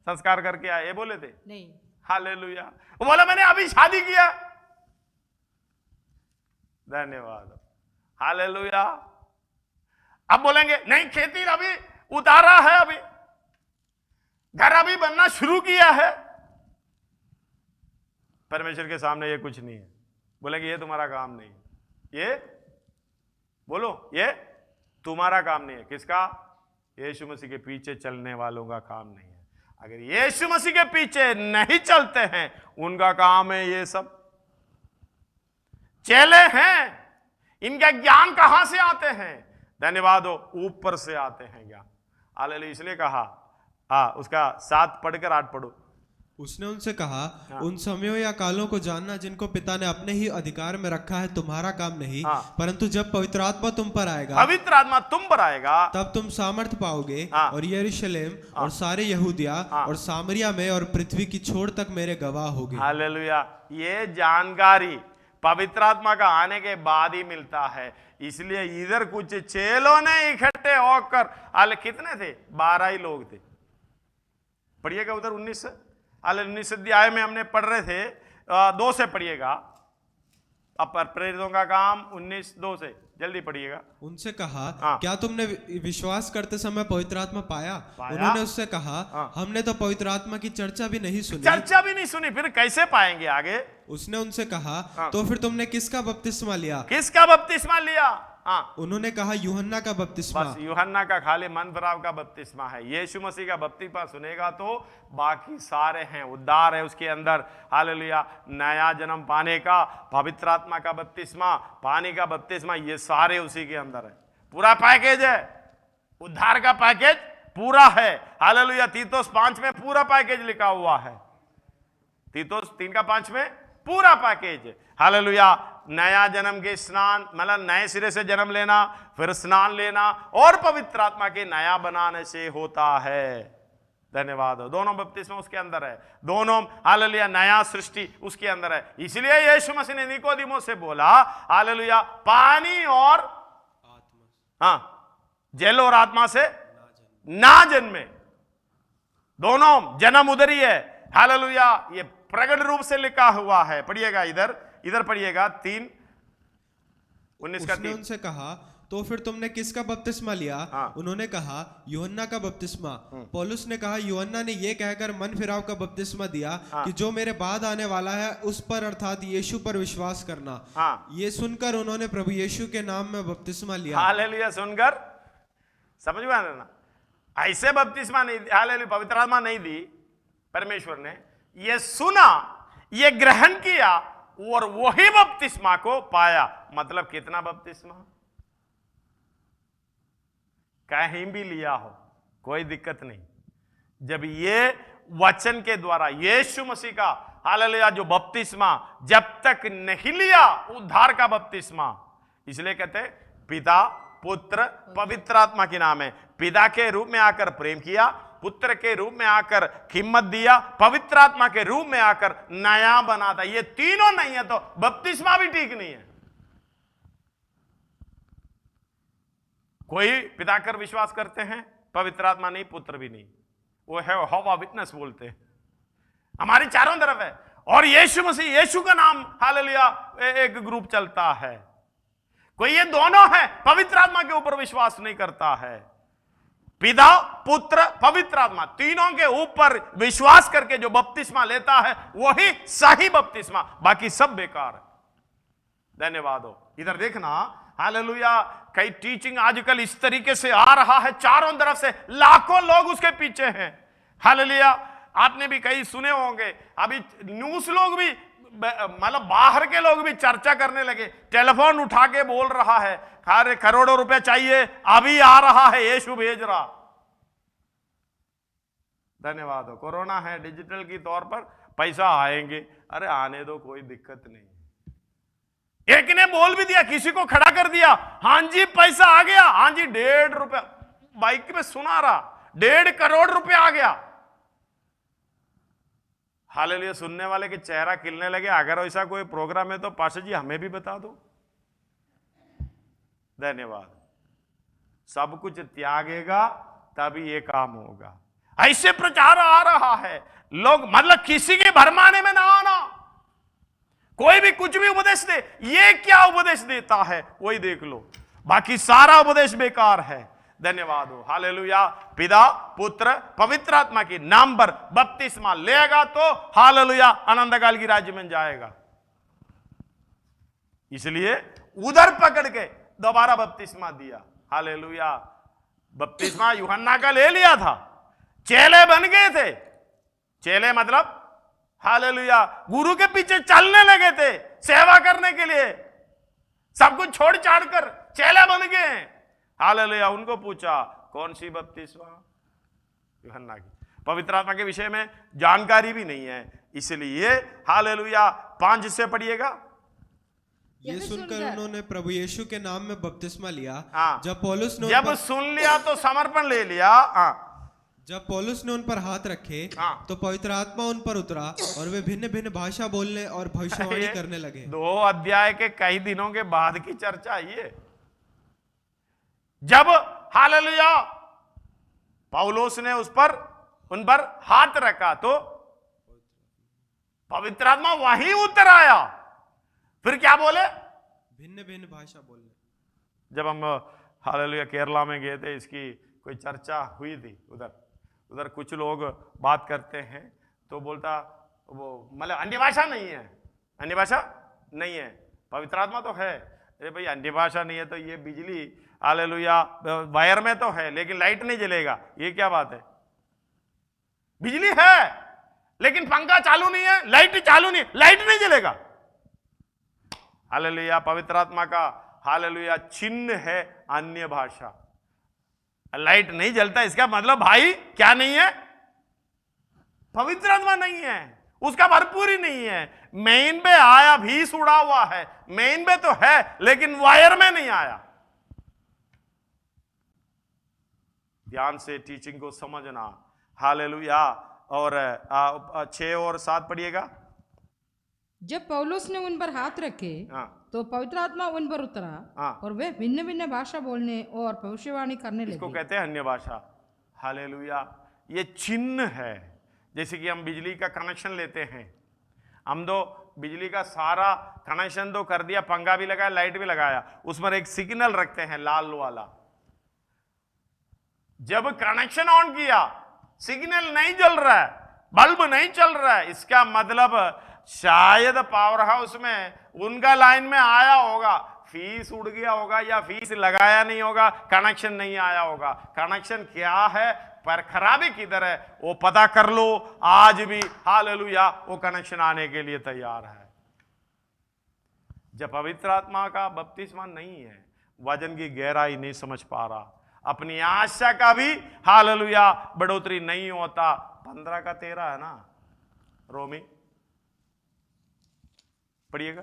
[SPEAKER 2] संस्कार करके आए, ये बोले थे?
[SPEAKER 4] नहीं।
[SPEAKER 2] हालेलुया। वो बोला, मैंने अभी शादी किया। धन्यवाद। हालेलुया। अब बोलेंगे, नहीं, खेती अभी उतारा है, अभी घर अभी बनना शुरू किया है। परमेश्वर के सामने ये कुछ नहीं है। बोलेंगे, ये तुम्हारा काम नहीं है। ये बोलो, ये तुम्हारा काम नहीं है। किसका? यीशु मसीह के पीछे चलने वालों का काम नहीं है। अगर यीशु मसीह के पीछे नहीं चलते हैं, उनका काम है ये सब। चेले हैं, इनका ज्ञान कहां से आते हैं? धन्यवाद हो, ऊपर से आते हैं ज्ञान। हालेलुया। इसलिए कहा, उसका 7 पढ़कर 8 पढ़ो।
[SPEAKER 3] उसने उनसे कहा, उन समयों या कालों को जानना जिनको पिता ने अपने ही अधिकार में रखा है, तुम्हारा काम नहीं, परंतु जब पवित्र आत्मा तुम पर आएगा,
[SPEAKER 2] पवित्र आत्मा तुम पर आएगा,
[SPEAKER 3] तब तुम सामर्थ पाओगे और यरूशलेम और सारे यहूदिया और सामरिया में और पृथ्वी की छोर तक मेरे गवाह होगे।
[SPEAKER 2] हालेलुया। ये जानकारी पवित्र आत्मा का आने के बाद ही मिलता है। इसलिए इधर कुछ चेलों ने इकट्ठे होकर, कितने थे? 12 ही लोग थे। पढ़िएगा उधर 19 अध्याय में हमने पढ़ रहे थे, 2 से पढ़िएगा। अब प्रेरितों का काम 19:2 से जल्दी पढ़िएगा।
[SPEAKER 3] उनसे कहा, क्या तुमने विश्वास करते समय पवित्र आत्मा पाया? उन्होंने उससे कहा, हमने तो पवित्र आत्मा की चर्चा भी नहीं सुनी।
[SPEAKER 2] फिर कैसे पाएंगे आगे?
[SPEAKER 3] उसने उनसे कहा, तो फिर तुमने किसका बपतिस्मा लिया?
[SPEAKER 2] किसका बपतिस्मा लिया?
[SPEAKER 3] उन्होंने कहा, यूहन्ना का बपतिस्मा।
[SPEAKER 2] बस यूहन्ना का खाली मन भराव का बपतिस्मा है। यीशु मसीह का बपतिस्मा सुनेगा तो बाकी सारे हैं, उद्धार है उसके अंदर। हालेलुया। नया जन्म पाने का, पवित्र आत्मा का बपतिस्मा, पानी का बपतिस्मा, ये सारे उसी के अंदर है। पूरा पैकेज है, उद्धार का पैकेज पूरा है। हालेलुया। तीतुस 5 में पूरा पैकेज लिखा हुआ है। तीतुस 3:5 में पूरा पैकेज। हालेलुया। नया जन्म के स्नान, मतलब नए सिरे से जन्म लेना, फिर स्नान लेना और पवित्र आत्मा के नया बनाने से होता है। धन्यवाद हो। दोनों बपतिस्मा उसके अंदर है, दोनों हालेलुया नया सृष्टि उसके अंदर है। इसलिए यीशु मसीह ने निकोदिमोस से बोला, हालेलुया, पानी और आत्मा, जल और आत्मा से ना जन्मे, दोनों जन्म उधर ही है। हालेलुया। ये प्रकट रूप से लिखा हुआ है। पढ़िएगा इधर पढ़िएगा 3।
[SPEAKER 1] 19 का
[SPEAKER 3] उसने
[SPEAKER 1] 3।
[SPEAKER 3] उनसे कहा, तो फिर तुमने किसका बपतिस्मा लिया? उन्होंने कहा, यूहन्ना का बपतिस्मा। पौलुस ने कहा, यूहन्ना ने ये कहकर मन फिराव का बपतिस्मा दिया कि जो मेरे बाद आने वाला है उस पर अर्थात यीशु पर विश्वास करना। ये सुनकर उन्होंने प्रभु यीशु के नाम में बपतिस्मा लिया।
[SPEAKER 1] हालेलुया। सुनकर समझ में आना, ऐसे बपतिस्मा नहीं, हालेलुया, पवित्र आत्मा नहीं दी परमेश्वर ने, ये सुना, ये ग्रहण किया और वही बपतिस्मा को पाया। मतलब कितना बपतिस्मा? कहीं भी लिया हो कोई दिक्कत नहीं, जब ये वचन के द्वारा यीशु मसीह का हालेलुया जो बपतिस्मा जब तक नहीं लिया, उद्धार का बपतिस्मा, इसलिए कहते हैं पिता पुत्र पवित्र आत्मा के नाम है। पिता के रूप में आकर प्रेम किया, पुत्र के रूप में आकर हिम्मत दिया, पवित्र आत्मा के रूप में आकर नया बनाता। ये तीनों नहीं है तो बपतिस्मा भी ठीक नहीं है। कोई पिता कर विश्वास करते हैं, पवित्र आत्मा नहीं, पुत्र भी नहीं, वो है होवा विटनेस बोलते हैं, हमारी चारों तरफ है। और यीशु मसीह, यीशु का नाम हालेलुया एक ग्रुप चलता है। कोई ये दोनों है, पवित्र आत्मा के ऊपर विश्वास नहीं करता है। पिता पुत्र पवित्र आत्मा तीनों के ऊपर विश्वास करके जो बपतिस्मा लेता है वही सही बपतिस्मा, बाकी सब बेकार है। धन्यवाद हो। इधर देखना, हालेलुया, कई टीचिंग आजकल इस तरीके से आ रहा है, चारों तरफ से लाखों लोग उसके पीछे हैं। हालेलुया, आपने भी कई सुने होंगे, अभी न्यूज़ लोग भी, मतलब बाहर के लोग भी चर्चा करने लगे, टेलीफोन उठा के बोल रहा है, अरे करोड़ों रुपए चाहिए, अभी आ रहा है, यीशु भेज रहा। धन्यवाद हो। कोरोना है, डिजिटल की तौर पर पैसा आएंगे, अरे आने दो, कोई दिक्कत नहीं। एक ने बोल भी दिया, किसी को खड़ा कर दिया, हां जी पैसा आ गया, हां जी 1.5 रुपया, बाइक में सुना रहा 1.5 करोड़ रुपया आ गया। हालेलुया, सुनने वाले के चेहरा खिलने लगे। अगर ऐसा कोई प्रोग्राम है तो पाशा जी हमें भी बता दो। धन्यवाद। सब कुछ त्यागेगा तभी ये काम होगा। ऐसे प्रचार आ रहा है, लोग मतलब किसी के भरमाने में ना आना। कोई भी कुछ भी उपदेश दे, ये क्या उपदेश देता है वही देख लो, बाकी सारा उपदेश बेकार है। धन्यवाद हो। हालेलुया, पिता पुत्र पवित्र आत्मा के नाम पर बपतिस्मा लेगा तो हालेलुया अनंत काल की राज्य में जाएगा। इसलिए उधर पकड़ के दोबारा बपतिस्मा दिया। हालेलुया, बपतिस्मा यूहन्ना का ले लिया था, चेले बन गए थे। चेले मतलब हालेलुया गुरु के पीछे चलने लगे थे सेवा करने के लिए, सब कुछ छोड़ छाड़ कर चेले बन गए। हालेलुया, उनको पूछा कौन सी बपतिस्मा? यूहन्ना की। पवित्र आत्मा के विषय में जानकारी भी नहीं है, इसलिए हालेलुया 5 से पढ़िएगा।
[SPEAKER 3] ये सुनकर उन्होंने प्रभु यीशु के नाम में बपतिस्मा लिया।
[SPEAKER 1] जब सुन लिया तो समर्पण ले लिया।
[SPEAKER 3] जब पौलुस ने उन पर हाथ रखे तो पवित्र आत्मा उन पर उतरा और वे भिन्न भिन्न भाषा बोलने और भविष्यवाणी करने लगे।
[SPEAKER 1] 2 अध्याय के कई दिनों के बाद की चर्चा ये। जब हालेलुया पौलुस ने उन पर हाथ रखा तो पवित्र आत्मा वहीं उतर आया। फिर क्या बोले?
[SPEAKER 3] भिन्न भिन्न भाषा बोलने।
[SPEAKER 1] जब हम हालेलुया केरला में गए थे, इसकी कोई चर्चा हुई थी। उधर कुछ लोग बात करते हैं तो बोलता वो मतलब अन्य भाषा नहीं है, अन्य भाषा नहीं है, पवित्र आत्मा तो है। अरे भाई अन्य भाषा नहीं है तो ये बिजली हालेलुया वायर में तो है लेकिन लाइट नहीं जलेगा, ये क्या बात है? बिजली है लेकिन पंखा चालू नहीं है, लाइट चालू नहीं, लाइट नहीं जलेगा। हालेलुया, पवित्र आत्मा का हालेलुया चिन्ह है अन्य भाषा। लाइट नहीं जलता इसका मतलब भाई क्या नहीं है? पवित्र आत्मा नहीं है, उसका भरपूर ही नहीं है। मेन पे आया भी उड़ा हुआ है, मेन पे तो है लेकिन वायर में नहीं आया। ध्यान से टीचिंग को समझना। हालेलुया। और 6 और 7 पढ़िएगा।
[SPEAKER 4] जब पौलुस ने उन पर हाथ रखे तो पवित्र आत्मा उन पर उतरा और वे भिन्न भिन्न भाषा बोलने और भविष्यवाणी करने लगे।
[SPEAKER 1] इसको कहते हैं अन्य भाषा। हालेलुया, ये चिन्ह है। जैसे कि हम बिजली का कनेक्शन लेते हैं, हम तो बिजली का सारा कनेक्शन तो कर दिया, पंखा भी लगाया, लाइट भी लगाया, उसमें एक सिग्नल रखते हैं लाल वाला। जब कनेक्शन ऑन किया, सिग्नल नहीं जल रहा है, बल्ब नहीं चल रहा है, इसका मतलब शायद पावर हाउस में उनका लाइन में आया होगा, फीस उड़ गया होगा या फीस लगाया नहीं होगा, कनेक्शन नहीं आया होगा। कनेक्शन क्या है, पर खराबी किधर है, वो पता कर लो। आज भी हालेलुया वो कनेक्शन आने के लिए तैयार है। जब पवित्र आत्मा का बपतिस्मा नहीं है, वचन की गहराई नहीं समझ पा रहा, अपनी आशा का भी हालेलुया बढ़ोतरी नहीं होता। 15 का 13 है ना, रोमी पढ़िएगा।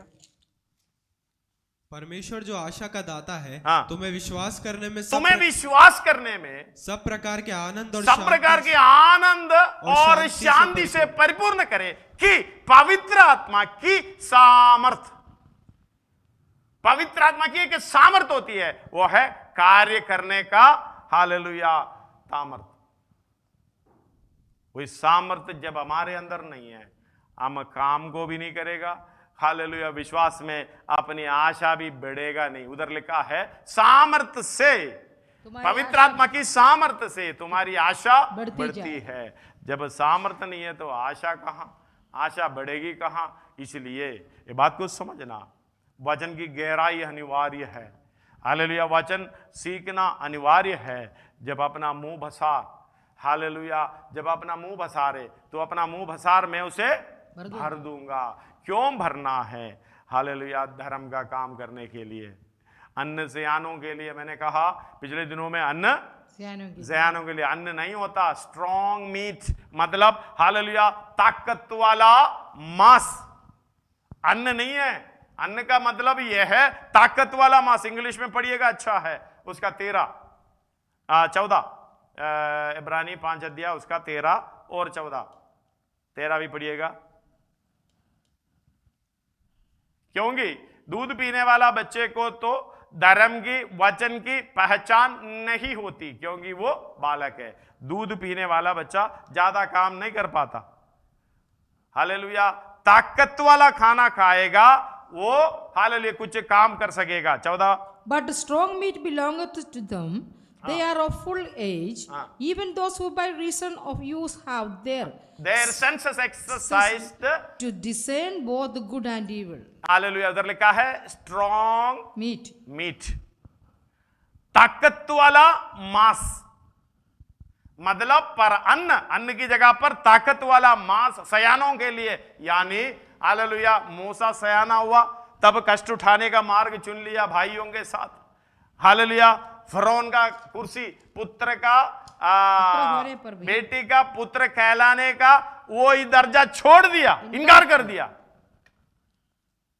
[SPEAKER 3] परमेश्वर जो आशा का दाता है,
[SPEAKER 1] हाँ।
[SPEAKER 3] तुम्हें विश्वास करने में
[SPEAKER 1] सब प्रकार के आनंद और शांति से परिपूर्ण करे कि पवित्र आत्मा की सामर्थ, पवित्र आत्मा की एक सामर्थ होती है, वो है कार्य करने का हालेलुया सामर्थ। वही सामर्थ जब हमारे अंदर नहीं है, हम काम को भी नहीं करेगा, हालेलुया विश्वास में अपनी आशा भी बढ़ेगा नहीं। उधर लिखा है सामर्थ से, पवित्र आत्मा की सामर्थ से तुम्हारी आशा बढ़ती है। जब सामर्थ नहीं है तो आशा कहां, आशा बढ़ेगी कहां। इसलिए ये बात को समझना, वचन की गहराई अनिवार्य है। हालेलुया वचन सीखना अनिवार्य है। जब अपना मुंह भसार, हालेलुया जब अपना मुंह भसारे तो अपना मुंह भसार मैं उसे भर दूंगा। क्यों भरना है? हालेलुया धर्म का काम करने के लिए, अन्न सयानों के लिए। मैंने कहा पिछले दिनों में अन्न सयानों के लिए अन्न नहीं होता, स्ट्रॉन्ग मीट मतलब हालेलुया ताकत वाला मांस अन्न नहीं है। अन्न का मतलब यह है ताकत वाला मांस। इंग्लिश में पढ़िएगा, अच्छा है उसका 14 इब्रानी 5 अध्याय उसका 13 और 14, 13 भी पढ़िएगा। क्योंकि दूध पीने वाला बच्चे को तो धर्म की वचन की पहचान नहीं होती, क्योंकि वो बालक है। दूध पीने वाला बच्चा ज्यादा काम नहीं कर पाता। हालेलुया ताकत वाला खाना खाएगा वो हालेलुया कुछ काम कर सकेगा। 14
[SPEAKER 4] But strong meat belongeth to them, they are of full age, even those who by reason of use have their
[SPEAKER 1] senses exercised
[SPEAKER 4] to discern both the good and evil.
[SPEAKER 1] Hallelujah उधर लिखा है strong
[SPEAKER 4] meet,
[SPEAKER 1] ताकत वाला मांस मतलब पर अन्न की जगह पर ताकत वाला मांस सयानों के लिए। यानी हालेलुया मूसा सयाना हुआ तब कष्ट उठाने का मार्ग चुन लिया भाइयों के साथ। हालेलुया फरौन का कुर्सी पुत्र का बेटी का पुत्र कहलाने का वो ही दर्जा छोड़ दिया, इनकार कर दिया,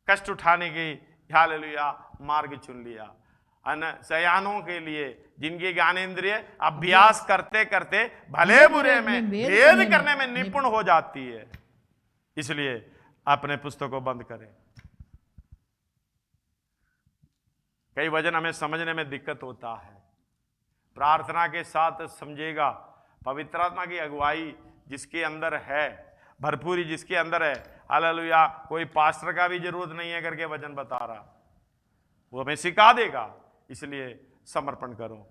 [SPEAKER 1] कष्ट उठाने की हालेलुया मार्ग चुन लिया। सयानों के लिए जिनकी ज्ञानेंद्रिय अभ्यास करते करते भले बुरे में भेद करने में निपुण हो जाती है। इसलिए अपने पुस्तक को बंद करें। कई वचन हमें समझने में दिक्कत होता है, प्रार्थना के साथ समझेगा। पवित्र आत्मा की अगुवाई जिसके अंदर है, भरपूरी जिसके अंदर है, हालेलुया कोई पास्टर का भी जरूरत नहीं है करके वचन बता रहा, वो हमें सिखा देगा। इसलिए समर्पण करो।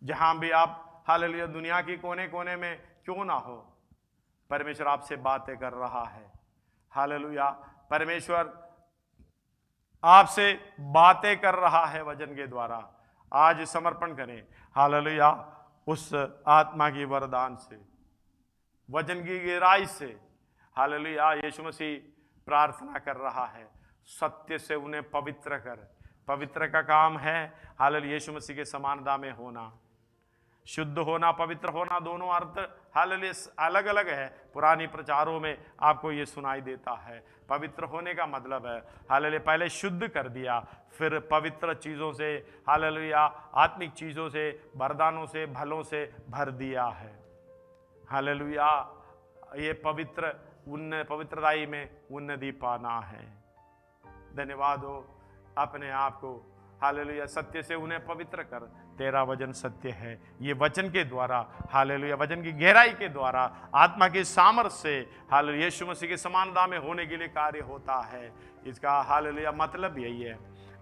[SPEAKER 1] जहां भी आप हालेलुया दुनिया की कोने कोने में क्यों ना हो, परमेश्वर आपसे बातें कर रहा है। हालेलुया परमेश्वर आपसे बातें कर रहा है वचन के द्वारा। आज समर्पण करें हालेलुया उस आत्मा की वरदान से, वचन की गहराई से। हालेलुया यीशु मसीह प्रार्थना कर रहा है, सत्य से उन्हें पवित्र कर। पवित्र का काम है हालेलुया यीशु मसीह के समानता में होना, शुद्ध होना, पवित्र होना। दोनों अर्थ हालेलुया अलग अलग है। पुरानी प्रचारों में आपको ये सुनाई देता है। पवित्र होने का मतलब है हालेलुया पहले शुद्ध कर दिया, फिर पवित्र चीज़ों से हालेलुया आत्मिक चीज़ों से, वरदानों से, भलों से भर दिया है। हालेलुया ये पवित्रताई में उन्नति पाना है। धन्यवाद हो। अपने आप को हालेलुया सत्य से उन्हें पवित्र कर, तेरा वचन सत्य है। ये वचन के द्वारा हालेलुया, वचन की गहराई के द्वारा, आत्मा के सामर्थ्य से हालेलुया यीशु मसीह की समानता में होने के लिए कार्य होता है। इसका हालेलुया मतलब यही है,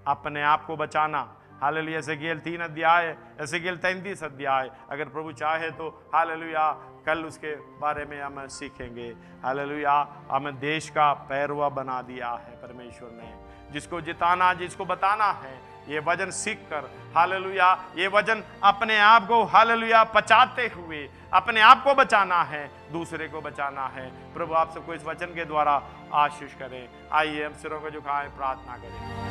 [SPEAKER 1] अपने आप को बचाना। हालेलुया एसेकियेल 3 अध्याय, एसेकियेल 33 अध्याय, अगर प्रभु चाहे तो हालेलुया कल उसके बारे में हम सीखेंगे। हालेलुया हमें देश का पैरवा बना दिया है परमेश्वर ने। जिसको जिताना, जिसको बताना है, ये वचन सीख कर हालेलुया, ये वचन अपने आप को हालेलुया बचाते हुए अपने आप को बचाना है, दूसरे को बचाना है। प्रभु आप सबको इस वचन के द्वारा आशीष करें। आइए हम सिरों को झुकाएं, प्रार्थना करें।